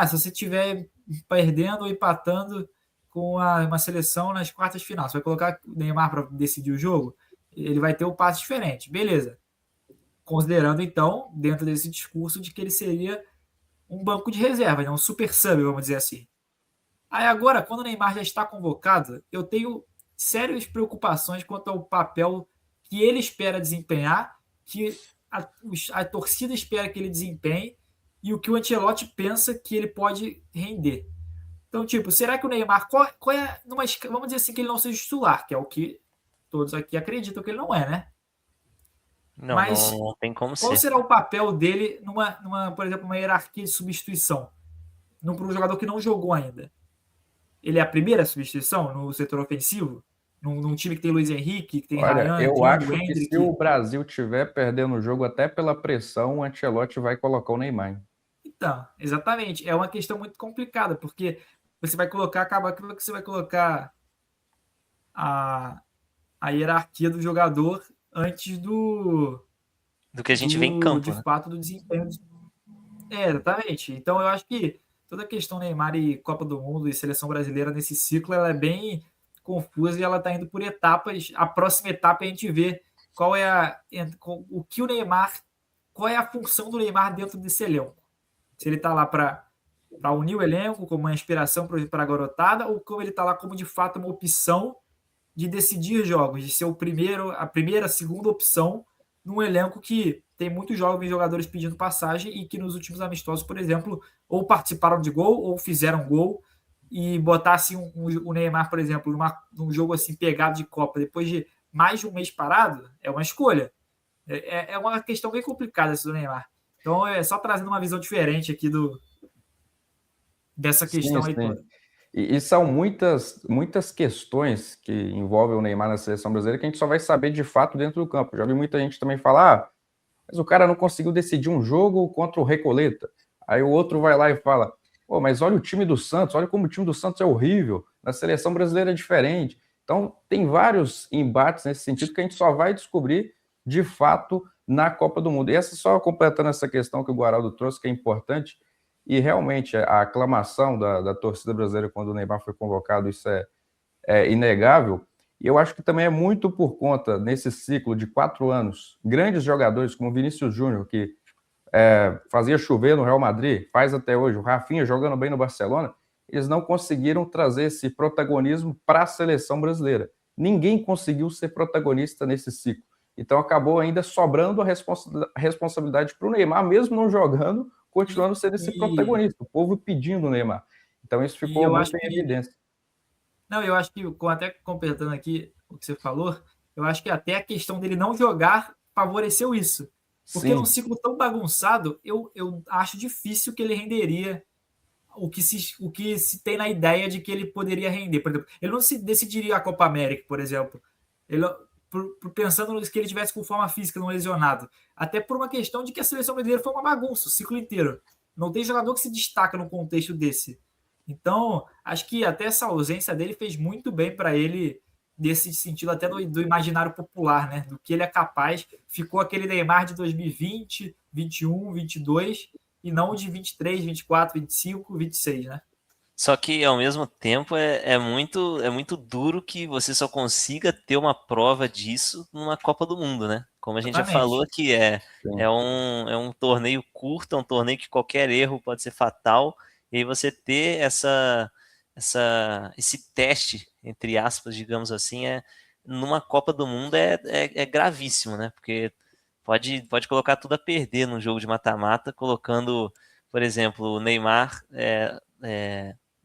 se você estiver perdendo ou empatando com uma seleção nas quartas de final, você vai colocar o Neymar para decidir o jogo, ele vai ter um passe diferente. Beleza. Considerando, então, dentro desse discurso de que ele seria um banco de reserva, né? Um super sub, vamos dizer assim. Aí agora, quando o Neymar já está convocado, eu tenho sérias preocupações quanto ao papel que ele espera desempenhar, que a torcida espera que ele desempenhe e o que o Ancelotti pensa que ele pode render. Então, tipo, será que o Neymar... Qual é, vamos dizer assim, que ele não seja titular, que é o que todos aqui acreditam que ele não é, né? Mas não tem como qual ser. será o papel dele por exemplo, uma hierarquia de substituição? Para um jogador que não jogou ainda. Ele é a primeira substituição no setor ofensivo? Num time que tem Luiz Henrique, que tem Olha, Ryan, eu Django, acho que se Endrick. o Brasil estiver perdendo o jogo até pela pressão, o Ancelotti vai colocar o Neymar. Então, exatamente. É uma questão muito complicada, porque você vai colocar, acaba aquilo que você vai colocar a hierarquia do jogador antes do que a gente vê em campo, de né? fato, do desempenho. Exatamente. Então, eu acho que toda a questão Neymar e Copa do Mundo e Seleção Brasileira nesse ciclo, ela é bem confusa e ela está indo por etapas. A próxima etapa a gente vê qual é o que o Neymar, qual é a função do Neymar dentro desse elenco. Se ele está lá para unir o elenco como uma inspiração para a garotada, ou como ele está lá como de fato uma opção de decidir jogos, de ser a primeira, a segunda opção num elenco que tem muitos jovens jogadores pedindo passagem e que nos últimos amistosos, por exemplo, ou participaram de gol ou fizeram gol, e botasse o Neymar, por exemplo, num jogo assim pegado de Copa, depois de mais de um mês parado, é uma escolha. É uma questão bem complicada essa do Neymar. Então, é só trazendo uma visão diferente aqui dessa questão aí toda. E são muitas questões que envolvem o Neymar na seleção brasileira que a gente só vai saber de fato dentro do campo. Já vi muita gente também falar, mas o cara não conseguiu decidir um jogo contra o Recoleta. Aí o outro vai lá e fala, mas olha o time do Santos, olha como o time do Santos é horrível, na seleção brasileira é diferente. Então, tem vários embates nesse sentido que a gente só vai descobrir de fato na Copa do Mundo. E essa só completando essa questão que o Guaraldo trouxe, que é importante, e realmente a aclamação da torcida brasileira quando o Neymar foi convocado, isso é inegável. E eu acho que também é muito por conta, nesse ciclo de 4 anos, grandes jogadores como Vinícius Júnior, que fazia chover no Real Madrid, faz até hoje, o Rafinha jogando bem no Barcelona, eles não conseguiram trazer esse protagonismo para a seleção brasileira. Ninguém conseguiu ser protagonista nesse ciclo. Então acabou ainda sobrando a responsabilidade para o Neymar, mesmo não jogando, continuando sendo esse protagonista, o povo pedindo o Neymar. Então isso ficou muito em evidência. Não, eu acho que, até completando aqui o que você falou, eu acho que até a questão dele não jogar favoreceu isso. Porque num ciclo tão bagunçado, eu acho difícil que ele renderia o que se tem na ideia de que ele poderia render. Por exemplo, ele não se decidiria a Copa América, por exemplo. Ele, pensando que ele tivesse com forma física, não lesionado. Até por uma questão de que a seleção brasileira foi uma bagunça o ciclo inteiro. Não tem jogador que se destaca num contexto desse. Então, acho que até essa ausência dele fez muito bem para ele, nesse sentido até do imaginário popular, né? Do que ele é capaz. Ficou aquele Neymar de 2020, 21, 22, e não de 23, 24, 25, 26, né? Só que ao mesmo tempo é muito duro que você só consiga ter uma prova disso numa Copa do Mundo, né? Como a gente já falou Exatamente. aqui, é um torneio curto, é um torneio que qualquer erro pode ser fatal, e aí você ter esse teste, entre aspas, digamos assim, numa Copa do Mundo é gravíssimo, né? Porque pode colocar tudo a perder num jogo de mata-mata, colocando, por exemplo, o Neymar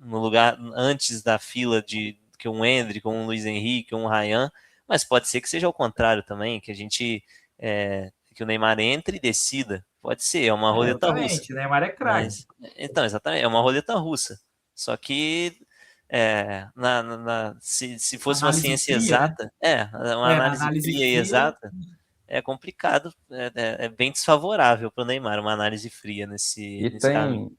no lugar antes da fila de que um Endrick, um Luiz Henrique, um Ryan, mas pode ser que seja o contrário também, que o Neymar entre e decida. Pode ser, é uma roleta russa. Exatamente. Neymar é craque. Mas, então, exatamente, é uma roleta russa. Só que se fosse uma Análise ciência fria, né? exata, uma Na análise análise fria e fria, exata, é complicado, é bem desfavorável para o Neymar, uma análise fria nesse caminho.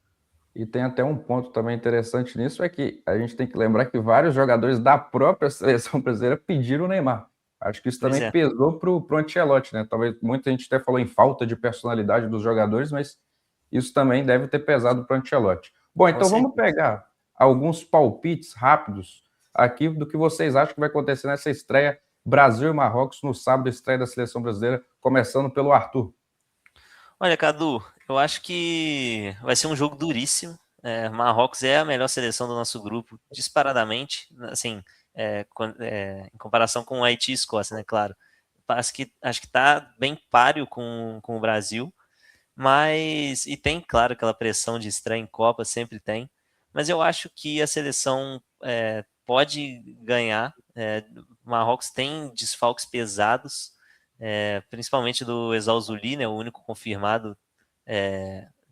E tem até um ponto também interessante nisso, é que a gente tem que lembrar que vários jogadores da própria seleção brasileira pediram o Neymar. Acho que isso Pois também é. pesou pro Ancelotti, né? Talvez muita gente até falou em falta de personalidade dos jogadores, mas isso também deve ter pesado pro Ancelotti. Bom, Com então vamos certeza. pegar alguns palpites rápidos aqui do que vocês acham que vai acontecer nessa estreia Brasil e Marrocos no sábado, estreia da seleção brasileira, começando pelo Arthur. Olha, Cadu, eu acho que vai ser um jogo duríssimo. Marrocos é a melhor seleção do nosso grupo, disparadamente, assim, em comparação com Haiti e Escócia, né? Claro. Acho que tá bem páreo com o Brasil, mas e tem, claro, aquela pressão de estreia em Copa, sempre tem. Mas eu acho que a seleção pode ganhar. Marrocos tem desfalques pesados, principalmente do Exal Zuli, né, o único confirmado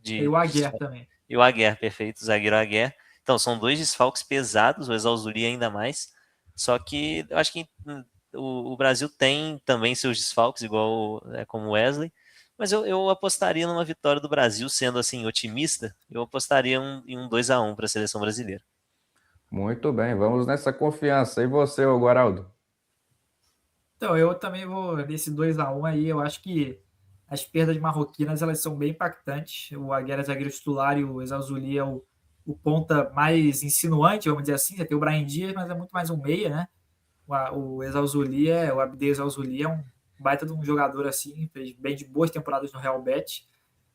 e o Agüer também. e o Agüer, perfeito, o zagueiro Agüer. Então, são dois desfalques pesados, o Exal Zuli ainda mais. Só que eu acho que o Brasil tem também seus desfalques, igual como o Wesley. Mas eu apostaria numa vitória do Brasil, sendo assim otimista, eu apostaria em um 2-1 para a seleção brasileira. Muito bem, vamos nessa confiança. E você, Guaraldo? Então, eu também vou nesse 2-1 aí. Eu acho que as perdas marroquinas elas são bem impactantes. O Agüer é zagueiro titular e o Ezalzouli é o ponta mais insinuante, vamos dizer assim. Você tem o Brahim Dias, mas é muito mais um meia, né? O Ezalzouli o Abdel Ezalzouli é um baita de um jogador assim, fez bem de boas temporadas no Real Betis.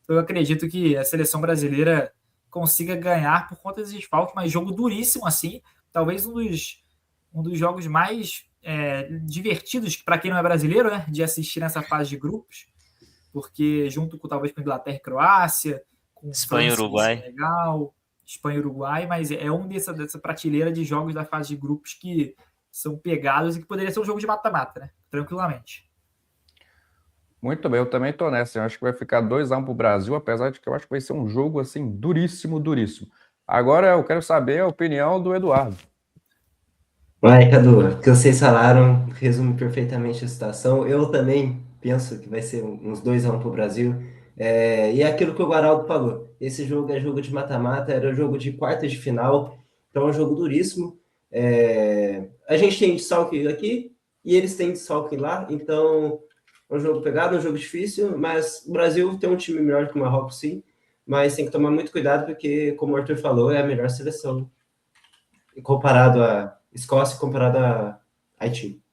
Então, eu acredito que a seleção brasileira consiga ganhar por conta desses desfalques, mas jogo duríssimo assim. Talvez um dos jogos mais divertidos para quem não é brasileiro, né, de assistir nessa fase de grupos, porque junto com talvez com Inglaterra e Croácia, com Espanha e França e Uruguai. Senegal, Espanha e Uruguai, mas é um dessa prateleira de jogos da fase de grupos que são pegados e que poderia ser um jogo de mata-mata, né, tranquilamente. Muito bem, eu também tô nessa. Eu acho que vai ficar 2-1 pro Brasil, apesar de que eu acho que vai ser um jogo assim duríssimo, duríssimo. Agora eu quero saber a opinião do Eduardo. Vai, Cadu, o que vocês falaram resume perfeitamente a situação. Eu também penso que vai ser uns 2-1 para o Brasil. E é aquilo que o Guaraldo falou. Esse jogo é jogo de mata-mata, era jogo de quartas de final, então é um jogo duríssimo. A gente tem desfalque aqui e eles têm desfalque lá, então é um jogo pegado, é um jogo difícil, mas o Brasil tem um time melhor que o Marrocos, sim, mas tem que tomar muito cuidado porque, como o Arthur falou, é a melhor seleção comparado a Escócia comparado a Haiti.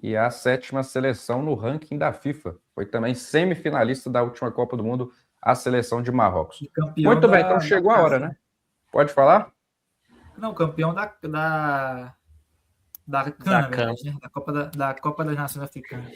E a 7ª seleção no ranking da FIFA. Foi também semifinalista da última Copa do Mundo, a seleção de Marrocos. E campeão Muito bem, então da chegou a hora, casa, né? Pode falar? Não, campeão da CAN, Da na CAN. verdade, né? Da Copa das Nações Africanas.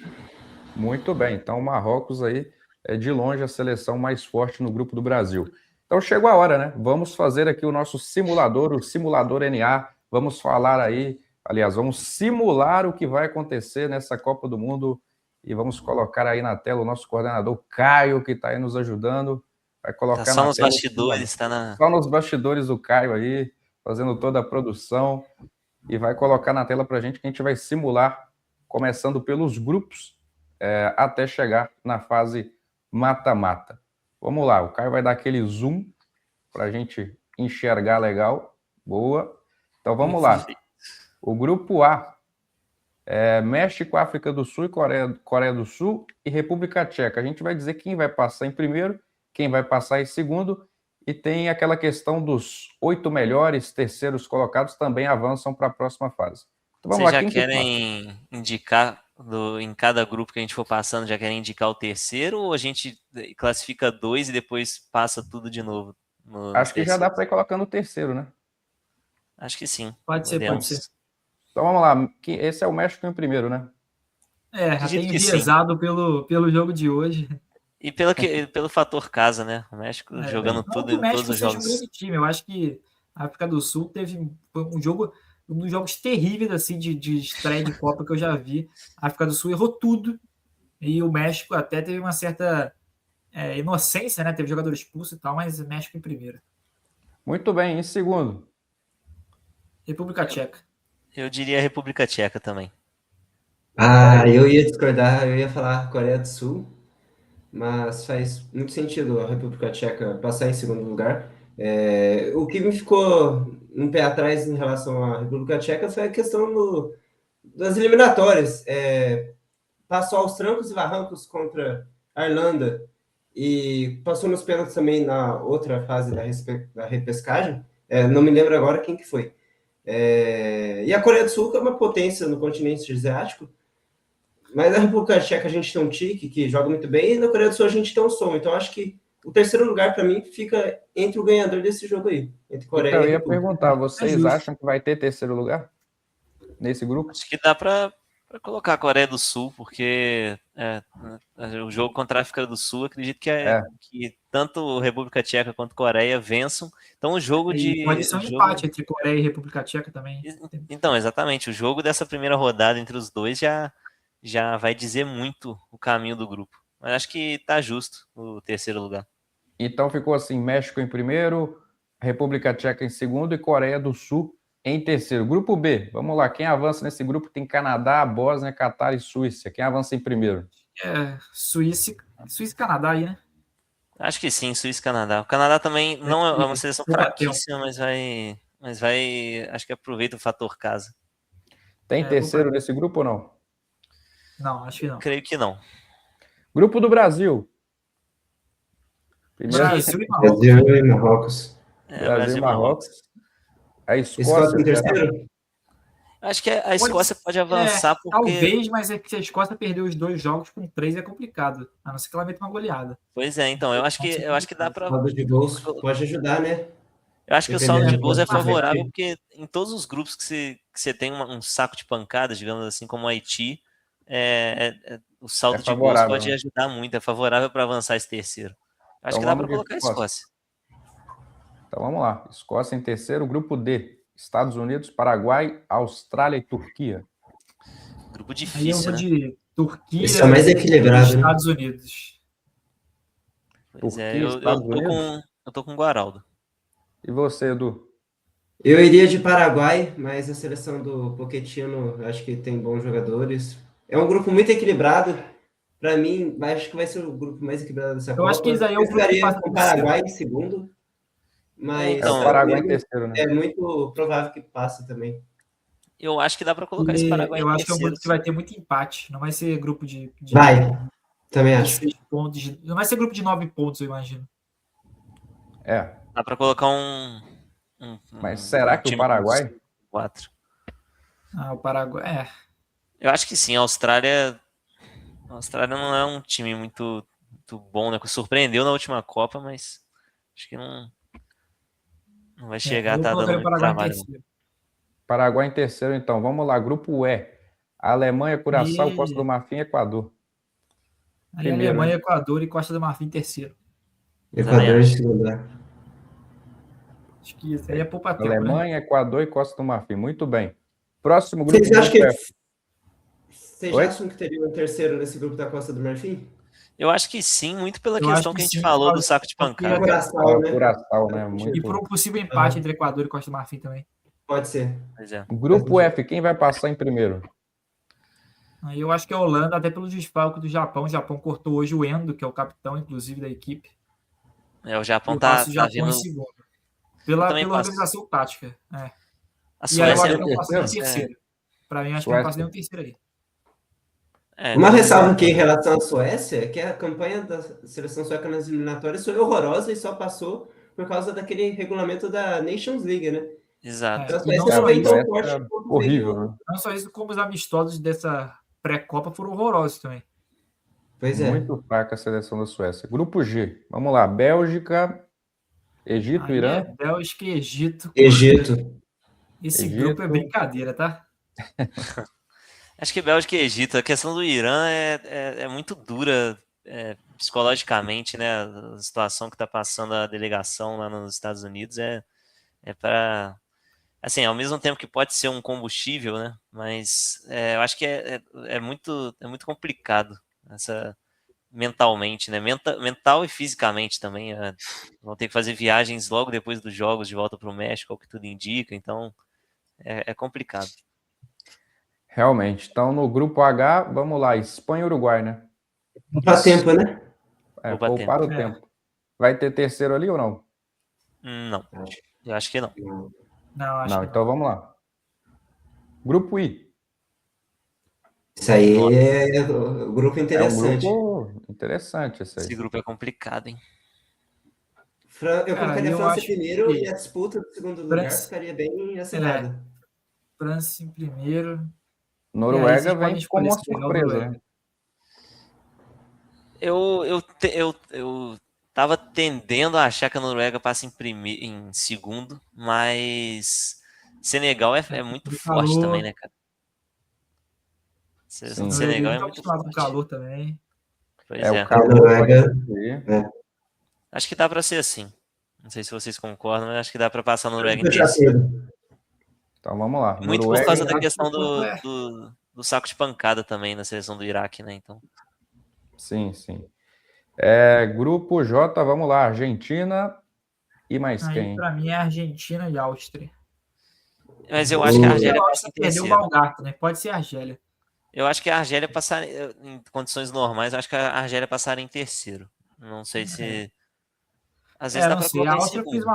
Muito bem, então o Marrocos aí é de longe a seleção mais forte no grupo do Brasil. Então chegou a hora, né? Vamos fazer aqui o nosso simulador, o simulador NA. Vamos falar aí, aliás, vamos simular o que vai acontecer nessa Copa do Mundo e vamos colocar aí na tela o nosso coordenador Caio, que está aí nos ajudando. Vai colocar Tá só na nos tela bastidores, tá na. só nos bastidores o Caio aí, fazendo toda a produção e vai colocar na tela para a gente que a gente vai simular, começando pelos grupos, até chegar na fase mata-mata. Vamos lá, o Caio vai dar aquele zoom para a gente enxergar legal. Boa. Então vamos lá. O grupo A é México, África do Sul e Coreia do Sul e República Tcheca. A gente vai dizer quem vai passar em primeiro, quem vai passar em segundo, e tem aquela questão dos 8 melhores terceiros colocados também avançam para a próxima fase. Então vamos Vocês lá, já quem que querem indicar em cada grupo que a gente for passando, já querem indicar o terceiro, ou a gente classifica 2 e depois passa tudo de novo nos Acho que já dá terceiros? para ir colocando o terceiro, né? Acho que sim. Pode ser. Então vamos lá. Esse é o México em primeiro, né? Já Acredito tem que sim. enviesado pelo jogo de hoje. E pelo fator casa, né? O México jogando Não tudo que o em México todos os seja um jogos. grande time. Eu acho que a África do Sul foi um dos jogos terríveis assim, de estreia de Copa que eu já vi. A África do Sul errou tudo. E o México até teve uma certa inocência, né? Teve jogador expulso e tal, mas o México em primeiro. Muito bem, em segundo. República Tcheca. Eu diria República Tcheca também. Eu ia discordar, eu ia falar Coreia do Sul, mas faz muito sentido a República Tcheca passar em segundo lugar. O que me ficou um pé atrás em relação à República Tcheca foi a questão das eliminatórias. Passou aos trancos e barrancos contra a Irlanda e passou nos pênaltis também na outra fase da repescagem. Não me lembro agora quem que foi. E a Coreia do Sul, que é uma potência no continente asiático, mas na República Tcheca a gente tem um Tique que joga muito bem, e na Coreia do Sul a gente tem um Som. Então acho que o terceiro lugar, para mim, fica entre o ganhador desse jogo aí, entre Coreia Então, e eu ia República. perguntar, vocês acham que vai ter terceiro lugar nesse grupo? Acho que dá para colocar a Coreia do Sul, porque o jogo contra a África do Sul, acredito que tanto República Tcheca quanto Coreia vençam. Então o jogo de... Pode ser um empate entre Coreia e República Tcheca também. Então, exatamente. O jogo dessa primeira rodada entre os dois já vai dizer muito o caminho do grupo. Mas acho que tá justo o terceiro lugar. Então ficou assim, México em primeiro, República Tcheca em segundo e Coreia do Sul em terceiro. Grupo B, vamos lá, quem avança nesse grupo tem Canadá, Bósnia, Catar e Suíça. Quem avança em primeiro? Suíça e Canadá aí, né? Acho que sim, Suíça e Canadá. O Canadá também não é uma seleção fraquíssima, mas vai, acho que aproveita o fator casa. Tem terceiro nesse grupo ou não? Não, acho que não. Creio que não. Grupo do Brasil. Brasil e Marrocos. Brasil e Marrocos. A Escócia em terceiro? Acho que a Escócia pode avançar porque... Talvez, mas é que se a Escócia perder os 2 jogos com 3 é complicado. A não ser que ela meta uma goleada. Pois é, então, eu acho que dá para... O saldo de gols pode ajudar, né? Eu acho que o saldo de gols é favorável porque em todos os grupos que você tem um saco de pancadas, digamos assim, como o Haiti, o saldo de gols pode ajudar muito, é favorável para avançar esse terceiro. Acho que dá para colocar a Escócia. Então vamos lá. Escócia em terceiro, grupo D. Estados Unidos, Paraguai, Austrália e Turquia. Grupo difícil, aí eu vou de Turquia Esse é mais equilibrado, e Estados Unidos. Pois eu tô com o Guaraldo. E você, Edu? Eu iria de Paraguai, mas a seleção do Pochettino acho que tem bons jogadores. É um grupo muito equilibrado. Para mim, acho que vai ser o grupo mais equilibrado dessa Copa. Eu acho que isso aí é o grupo que passa com o Paraguai em segundo. Mas o Paraguai em terceiro, né? É muito provável que passe também. Eu acho que dá para colocar esse Paraguai em terceiro. Eu acho que é um grupo que vai ter muito empate. Não vai ser grupo de também acho. 6 pontos. Não vai ser grupo de 9 pontos, eu imagino. Dá para colocar Mas será que o Paraguai? 4. O Paraguai, Eu acho que sim, a Austrália não é um time muito bom, né? Surpreendeu na última Copa, mas acho que não vai chegar a estar dando muito trabalho. Paraguai em terceiro, então. Vamos lá, grupo E. Alemanha, Curaçao, Costa do Marfim e Equador. Aí Alemanha, Equador e Costa do Marfim em terceiro. Equador em segundo lugar. Acho que isso aí é poupa tempo, Alemanha, Equador e Costa do Marfim. Muito bem. Próximo grupo. Vocês acham que teria um terceiro nesse grupo da Costa do Marfim? Eu acho que sim, muito pela questão que a gente falou do saco de pancada. Curaçao, né? E por um possível empate entre Equador e Costa do Marfim também. Pode ser. Grupo F, quem vai passar em primeiro? Aí eu acho que a Holanda, até pelo desfalque do Japão. O Japão cortou hoje o Endo, que é o capitão, inclusive, da equipe. O Japão tá vindo... Pela também passo. organização tática. A E aí eu Suécia acho que eu passo terceiro? em terceiro. Para mim, acho que eu Suécia. passo em terceiro aí. Uma todo ressalva mundo- aqui em relação à Suécia é que a campanha da seleção sueca nas eliminatórias foi horrorosa e só passou por causa daquele regulamento da Nations League, né? Exato. Então a E não Suécia só não veio tão isso, forte quanto horrível, veio. né? não só isso, como os amistosos dessa pré-copa foram horrorosos também. Pois é. Muito fraca a seleção da Suécia. Grupo G. Vamos lá. Bélgica, Egito, Aí Irã. é Bélgica e Egito. Egito. Esse Egito. grupo é brincadeira, tá? Acho que Bélgica e Egito. A questão do Irã é muito dura psicologicamente, né? A situação que está passando a delegação lá nos Estados Unidos é para. Assim, ao mesmo tempo que pode ser um combustível, né? Mas eu acho que é muito complicado mentalmente, né? Mental e fisicamente também. Vão ter que fazer viagens logo depois dos jogos de volta para o México, o que tudo indica. Então, é complicado. Realmente. Então, no grupo H, vamos lá. Espanha e Uruguai, né? Dá tempo, né? Poupa Poupar o É. tempo. Vai ter terceiro ali ou não? Não, eu acho que não. Não, acho Não, que então vamos lá. Grupo I. Isso aí é um grupo É um interessante. grupo interessante esse aí. Esse grupo é complicado, hein? Eu Cara, colocaria a eu França acho primeiro que e a disputa do segundo lugar França- ficaria bem acirrada. França em primeiro. E aí Noruega vocês podem vem escolher como uma se pegar o surpresa, Noruega. né? Eu tava tendendo a achar que a Noruega passa em segundo, mas Senegal é muito Do forte calor. também, né, cara? A seleção do Sim. Senegal é Muito muito acostumado com forte. calor também. Pois O é. calor Noruega. pode ser. Acho que dá pra ser assim. Não sei se vocês concordam, mas acho que dá pra passar a Noruega em Eu já terceiro. sei. Então vamos lá. Muito por Noruega. causa da Iraque, questão enquanto é. do saco de pancada também na seleção do Iraque, né? Então, Sim, sim. Grupo J, vamos lá. Argentina e mais Aí, quem? pra mim, é Argentina e Áustria. mas eu acho que a A Argélia passa Áustria em perdeu o terceiro. Balgato, né? Pode ser a Argélia. Eu acho que a Argélia passaria, em condições normais, eu acho que a Argélia passaria em terceiro. Não sei se. Às vezes dá Não pra sei. A colocar em Áustria fez segundo.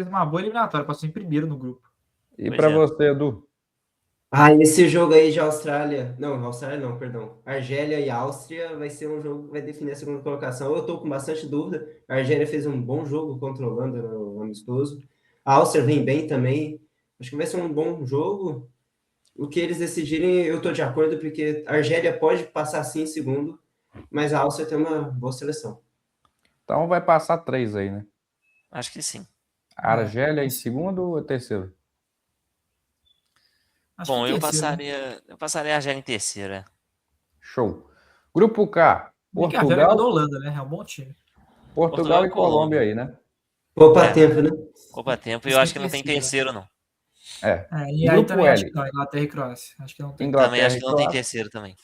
uma boa eliminatória, passou em primeiro no grupo. E Pois para é. você, Edu? Esse jogo aí de Austrália não, perdão. Argélia e Áustria vai ser um jogo que vai definir a segunda colocação. Eu tô com bastante dúvida. A Argélia fez um bom jogo contra a Holanda no amistoso. A Áustria vem bem também. Acho que vai ser um bom jogo. O que eles decidirem, eu tô de acordo, porque a Argélia pode passar sim em segundo, mas a Áustria tem uma boa seleção. Então vai passar 3 aí, né? Acho que sim. Argélia em segundo ou terceiro? Acho Bom, que eu terceiro, né? passaria a Argélia em terceiro, é. Show. Grupo K, Bem que a Argélia ganhou da Portugal, Holanda, né? É um bom time. Portugal e Colômbia aí, né? Poupa É. tempo, né? Poupa tempo. E Isso eu tem acho que não tem terceiro, terceiro, não. E aí Grupo também acho L, que não, Inglaterra e Croácia. Acho que não tem. Também Inglaterra acho e que não tem Croácia. terceiro também.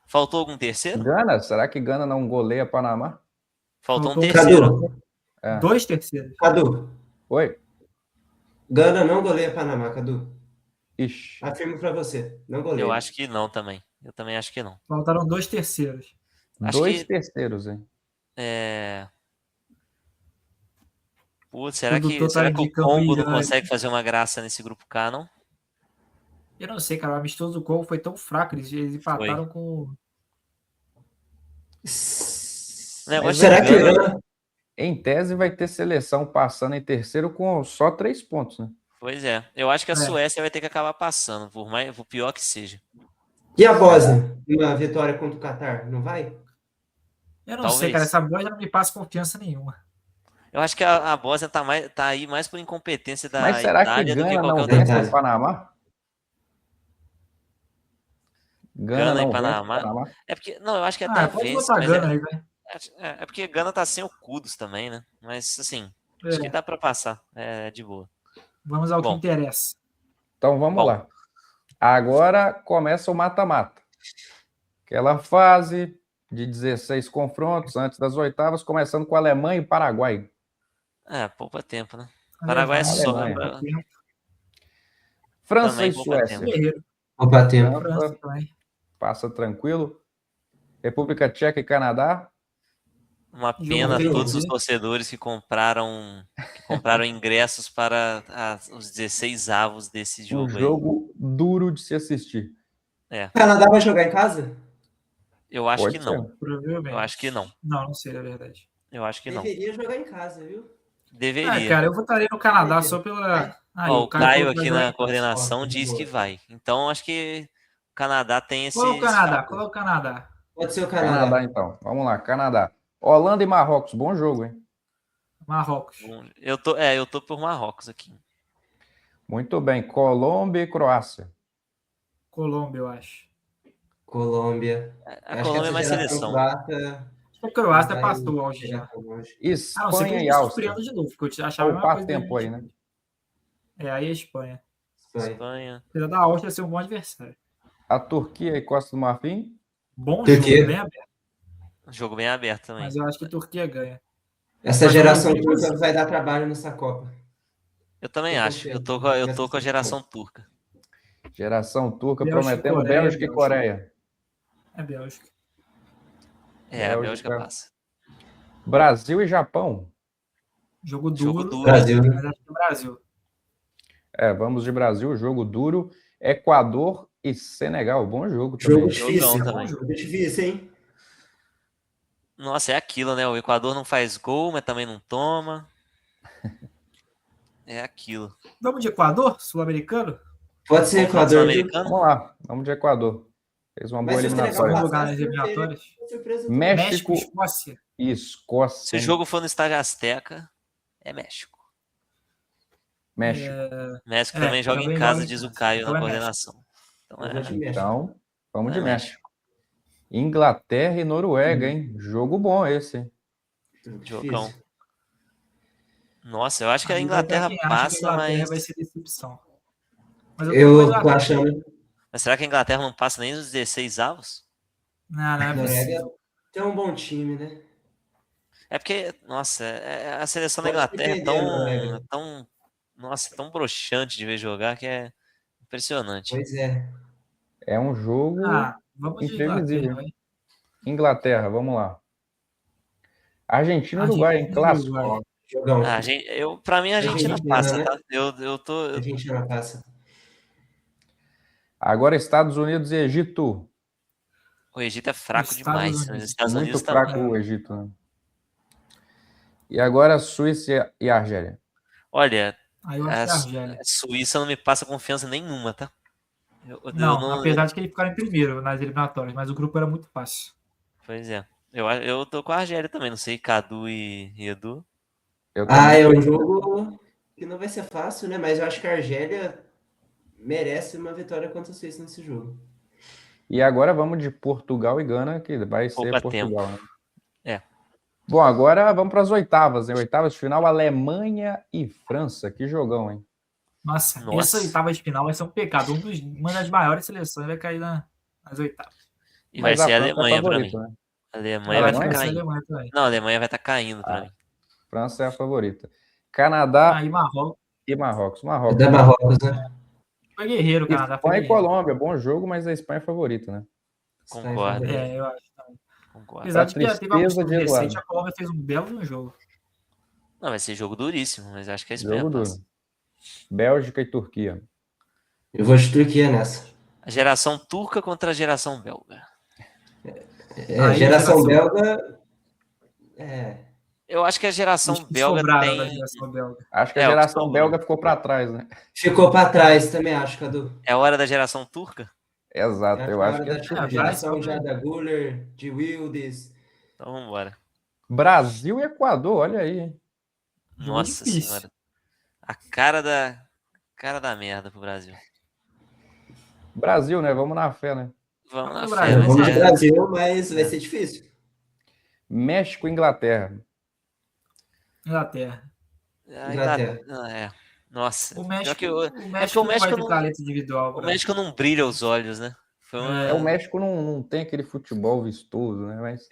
Faltou algum terceiro? Gana, será que Gana não goleia Panamá? Faltou um Faltou um terceiro. Cadu, 2 terceiros. Cadu, Oi? Gana não goleia Panamá, Cadu. Ixi. Afirmo pra você, não goleia. Eu acho que não também. Eu também acho que não. Faltaram 2 terceiros. Acho 2 que terceiros, hein? Putz, O produtor tá será que o indicando Congo não Irã. consegue fazer uma graça nesse grupo K, não? Eu não sei, cara. O amistoso do Congo foi tão fraco. Eles empataram com. O negócio Será de que Gana, Em tese vai ter seleção passando em terceiro com só 3 pontos, né? Pois é. Eu acho que a Suécia vai ter que acabar passando, por pior que seja. E a Bósnia? Uma vitória contra o Catar, não vai? Eu não sei, Talvez. cara. Essa bola já não me passa confiança nenhuma. Eu acho que a Bósnia tá aí mais por incompetência da Mas será que Itália do que Gana qualquer não outra vence coisa. o Panamá? Gana Gana e não vence o Panamá. Panamá? É porque, não, eu acho que até Pode vence, botar mas Gana aí, velho. é porque Gana tá sem o Kudus também, né? Mas, assim, É. acho que dá pra passar. É de boa. Vamos ao que Bom. interessa. Então vamos Bom. lá. Agora começa o mata-mata. Aquela fase de 16 confrontos antes das oitavas, começando com Alemanha e Paraguai. Poupa tempo, né? Paraguai é só. Alemanha. França Também e poupa Suécia. tempo. Guerreiro. Poupa tempo. França França também. passa tranquilo. República Tcheca e Canadá. Uma Jogo pena a bem todos os dividido. torcedores que compraram ingressos para os 16 avos desse Um jogo aí. jogo duro de se assistir. O Canadá vai jogar em casa? Eu acho Pode que ser. não. Provavelmente. Eu acho que não. Não sei, na verdade. Eu acho que não. Deveria jogar em casa, viu? Deveria. Cara, eu votaria no Canadá só pela. Aí, Ó, o o Caio Caio falou que vai aqui jogar na em casa. coordenação Ó, diz boa. que vai. Então acho que o Canadá tem Qual é o esse Canadá? fator. Qual é o Canadá? Pode ser o Canadá, Canadá. então. Vamos lá, Canadá. Holanda e Marrocos, bom jogo, hein? Marrocos. Eu tô por Marrocos aqui. Muito bem. Colômbia e Croácia. Colômbia, eu acho. Colômbia. A Eu acho que Colômbia é essa mais geração seleção. croata A não Croácia vai passou o auge chegar já. tão longe. A não ser que Espanha eles e me Áustria. surpreendam de novo, porque eu achava a Olha o mesma coisa em tempo aí, né? 2022. Aí a Espanha. Espanha. Espanha. Apesar da Áustria ser um bom adversário. A Turquia e Costa do Marfim. Bom Turquia. jogo, bem aberto. Um jogo bem aberto também. Mas eu acho que a Turquia ganha. Essa Mas geração é um turca vai dar trabalho nessa Copa. Eu também Tô acho. Eu confiante tô com a nessa geração turca. Geração turca Bélgica e prometendo Coreia, Bélgica e Bélgica. Coreia. É Bélgica. A Bélgica passa. Brasil e Japão. Jogo Jogo duro. duro. Brasil. Mas acho que é o Brasil. Vamos de Brasil, jogo duro. Equador e Senegal, bom jogo Jogo também. difícil. Jogão Bom também. jogo. Jogo difícil, hein? Nossa, é aquilo, né? O Equador não faz gol, mas também não toma. É aquilo. Vamos de Equador? Sul-americano? Pode ser Confronto Equador, viu? sul-americano? Vamos lá, vamos de Equador. Fez uma boa Mas se o Senegal Segundo eliminatória. lugar nas passasse, não seria eliminatórias. surpresa também. México México e Escócia. e Se Escócia. o jogo for no estádio Azteca, é México. México. México também joga em também casa, joga em diz o casa. Caio Então na é coordenação. Então Eu vou de México. Então, vamos de É México. Inglaterra e Noruega, hein? Jogo bom esse, hein? Jogo Jogão. difícil. Nossa, eu acho que a Aí vai pra Inglaterra quem acha que a passa, Inglaterra mas... vai ser decepção. Mas eu tô com a Eu tô Inglaterra. achando Mas será que a Inglaterra não passa nem os 16 avos? Não é que Noruega possível. tem um bom time, né? É porque, nossa, a seleção da Pode Inglaterra surpreender a Noruega. nossa, tão broxante de ver jogar que é impressionante. Pois é. É um jogo Vamos de imprevisível. Inglaterra, vai. Inglaterra, vamos lá. Argentina e Uruguai, hein? Argentina e Clássico. Uruguai. Jogão. Pra mim a Argentina passa, né? tá? Eu tô. A Argentina passa. Agora Estados Unidos e Egito. O Egito é fraco Estados demais. Unidos. Os Estados Muito Unidos fraco também. o Egito, né? E agora Suíça e Argélia. Olha, Aí eu acho que é a Argélia. a Suíça não me passa confiança nenhuma, tá? Eu Não, apesar de que eles ficaram em primeiro nas eliminatórias, mas o grupo era muito fácil. Pois é. Eu tô com a Argélia também, não sei, Cadu e Edu. Eu também É tô- um jogo que não vai ser fácil, né? Mas eu acho que a Argélia merece uma vitória contra a Suíça nesse jogo. E agora vamos de Portugal e Gana, que vai Poupa ser Portugal, né? É. Bom, agora vamos para as oitavas, hein? Oitavas de final, Alemanha e França. Que jogão, hein? Nossa, Nossa. essa oitava de final vai ser um pecado. Uma das maiores seleções vai cair nas oitavas. E vai Mas a ser a França é a Alemanha pra mim. favorita, né? A Alemanha Ela vai não estar é? Vai ser a caindo. Alemanha também. Não, a Alemanha vai estar caindo pra mim. França é a favorita. Canadá Aí Marrocos. e Marrocos. É Marrocos. da Marrocos, né? Foi guerreiro o Canadá. Foi Espanha e guerreiro. Colômbia, bom jogo, mas a Espanha é favorita, né? Concordo. Eu acho também. Concordo. Apesar de que já teve uma tristeza postura de Eduardo. recente, a Colômbia fez um belo jogo. Não, vai ser jogo duríssimo, mas acho que a Espanha Jogo passa. duro. Bélgica e Turquia. Eu vou de Turquia nessa. A geração turca contra a geração belga. Geração geração- belga. Eu acho que a geração Os que belga sobraram da tem. geração belga. Acho que a É, o que geração sobrou. belga ficou para trás, né? Ficou para trás, também acho, Cadu. É hora da geração turca? Exato, eu acho que é da geração já da Guller, de Wildes. Então vambora. Brasil e Equador, olha aí, hein? Jogo Nossa difícil. senhora. A cara da merda pro Brasil. Brasil, né? Vamos na fé, né? Vamos na No fé, Brasil, mas Vamos de é... Brasil, mas vai ser difícil. México e Inglaterra. Inglaterra. a Inglaterra. É. Nossa. O Pior México, que o México México não vai ter não- talento individual. o México não brilha os olhos, né? Foi uma... O México não tem aquele futebol vistoso, né? Mas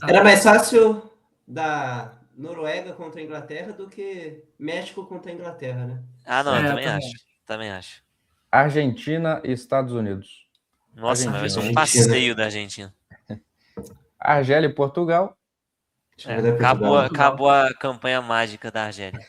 Era mais fácil da Noruega contra a Inglaterra do que México contra a Inglaterra, né? Ah, não, eu eu também também acho. Também acho. Argentina e Estados Unidos. Nossa, mas vai ser um Argentina. passeio da Argentina. Argélia e Portugal. Acabou a campanha mágica da Argélia.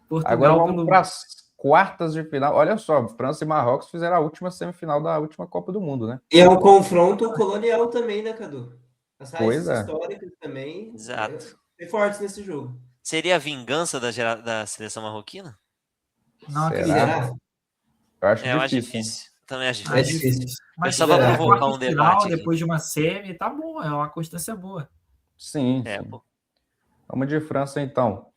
Portugal Agora vamos pelo- para as quartas de final. Olha só, França e Marrocos fizeram a última semifinal da última Copa do Mundo, né? E é um confronto colonial também, né, Cadu? As raízes Pois é. históricas também Exato. bem fortes nesse jogo. Seria a vingança da seleção marroquina? Não Será? acredito. Será? Eu acho Eu acho difícil. Hein? difícil. Também acho É difícil. difícil. Mas só pra Será? provocar quartas um de final, debate aqui. depois de uma semi, tá bom, é uma constância boa. Sim, É, sim. pô. Vamos de França, então.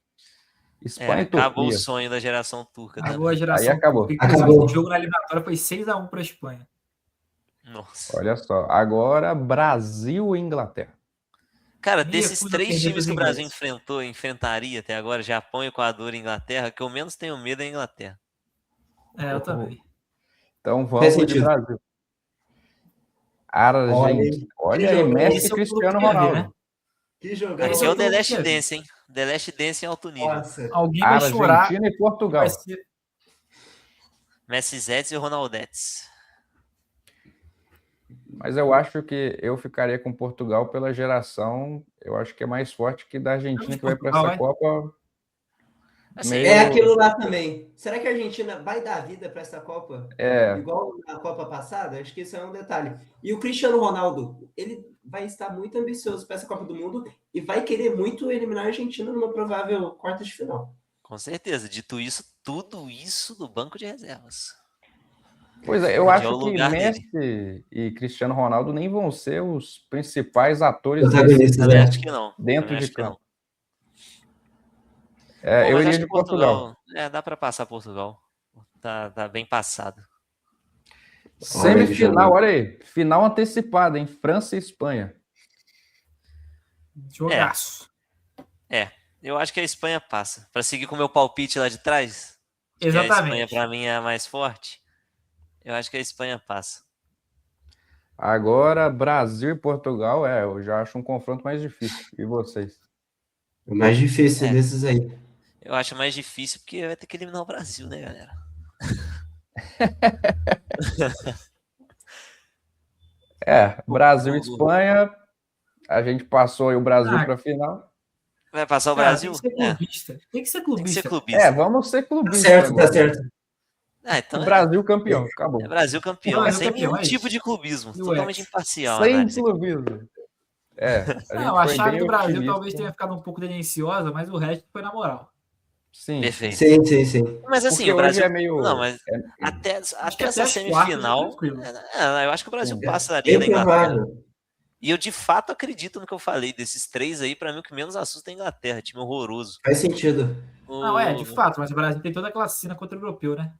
Espanha e Acabou o Turquia. sonho da geração turca Acabou a também. geração. Aí acabou. turca. Inclusive, Acabou. esse jogo na eliminatória foi 6-1 para a Espanha. Nossa. Olha só. Agora, Brasil e Inglaterra. Cara, Me desses recuso a 3 perder times dos que o Brasil ingleses. enfrentaria até agora, Japão, Equador e Inglaterra, que eu menos tenho medo é a Inglaterra. Eu também. Então Faz vamos de sentido. Brasil. Argentina. Olha aí, jogão. Messi Esse e é o Cristiano que eu queria ver, Ronaldo. né? Que jogão. Esse é é o o que The eu Last queria ver. Dance, hein? The Last Dance em alto nível. Nossa. Alguém vai chorar. Argentina e Vai Portugal. ser... Messi Zets e Ronaldetes. Mas eu acho que eu ficaria com Portugal pela geração. Eu acho que é mais forte que da Argentina, que vai para essa Copa. Assim, Meio... É aquilo lá também. Será que a Argentina vai dar vida para essa Copa? É, Igual na Copa passada? Acho que esse é um detalhe. E o Cristiano Ronaldo, ele vai estar muito ambicioso para essa Copa do Mundo e vai querer muito eliminar a Argentina numa provável quarta de final. com certeza. Dito isso, tudo isso do banco de reservas. pois é, eu Onde é acho o que lugar Messi e Cristiano Ronaldo nem vão ser os principais atores Protagonistas, Também né? acho que não. dentro Também de acho que não. campo. É, Pô, eu mas iria acho de que Portugal. dá pra passar Portugal. Tá bem passado. Semifinal, olha aí. Final antecipada, em França e Espanha. Jogaço. Eu acho que a Espanha passa. Pra seguir com o meu palpite lá de trás, que a Espanha Exatamente. pra mim é a mais forte, eu acho que a Espanha passa. Agora, Brasil e Portugal, eu já acho um confronto mais difícil. E vocês? O mais difícil desses aí. Eu acho mais difícil porque vai ter que eliminar o Brasil, né, galera? Brasil e Espanha. A gente passou aí o Brasil para a final. Vai passar o Cara, Brasil? tem que ser clubista. Tem que ser Tem que ser clubista. clubista. Vamos ser clubistas Certo, agora. tá certo. Então Brasil campeão, acabou. É Brasil campeão, Brasil sem campeão, nenhum é isso. tipo de clubismo. E o Totalmente ex? imparcial. Sem análise aqui. clubismo. A gente A foi chave bem do Brasil otimista. talvez tenha ficado um pouco tendenciosa, mas o resto foi na moral. Sim. Perfeito. Sim. Mas assim, Porque o Brasil. hoje é meio... Não, mas até essa as semifinal. quartas, Eu acho que o Brasil Sim. passaria da Bem Inglaterra. provável. E eu de fato acredito no que eu falei. Desses 3 aí, pra mim, o que menos assusta é a Inglaterra. Time horroroso. Faz sentido. Não, de fato, mas o Brasil tem toda aquela cena contra o europeu, né?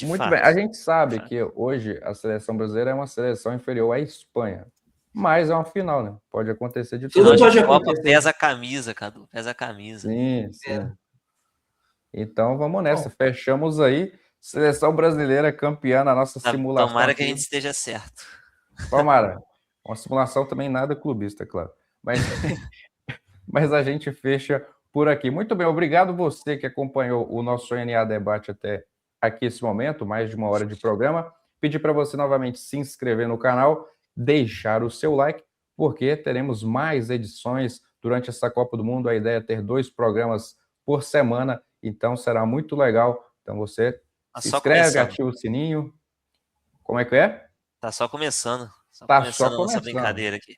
Muito bem. A gente sabe que hoje a seleção brasileira é uma seleção inferior à Espanha. Mas é uma final, né? Pode acontecer de Final Tudo pode de Copa acontecer. pesa a camisa, Cadu. Pesa a camisa. Sim. Então vamos nessa. Fechamos aí. Seleção brasileira campeã na nossa simulação. Tomara aqui. que a gente esteja certo. Tomara. Uma simulação também nada clubista, claro. Mas a gente fecha por aqui. Muito bem, obrigado você que acompanhou o nosso NA Debate até aqui esse momento, mais de 1 hora de programa. Pedir para você novamente se inscrever no canal, deixar o seu like, porque teremos mais edições durante essa Copa do Mundo. A ideia é ter 2 programas por semana, então será muito legal. Então você se inscreve, ativa o sininho. Como é que é? Tá só começando. Tá só a nossa começando. brincadeira aqui.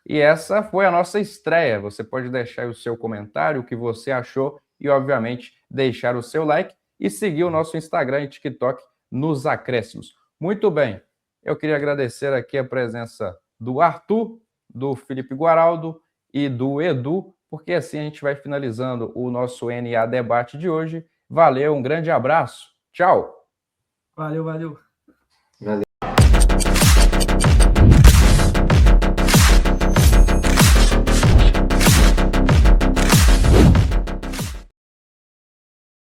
E essa foi a nossa estreia. Você pode deixar o seu comentário, o que você achou e, obviamente, deixar o seu like e seguir o nosso Instagram e TikTok nos acréscimos. Muito bem. Eu queria agradecer aqui a presença do Arthur, do Felipe Guaraldo e do Edu, porque assim a gente vai finalizando o nosso NA Debate de hoje. Valeu, um grande abraço. Tchau. Valeu.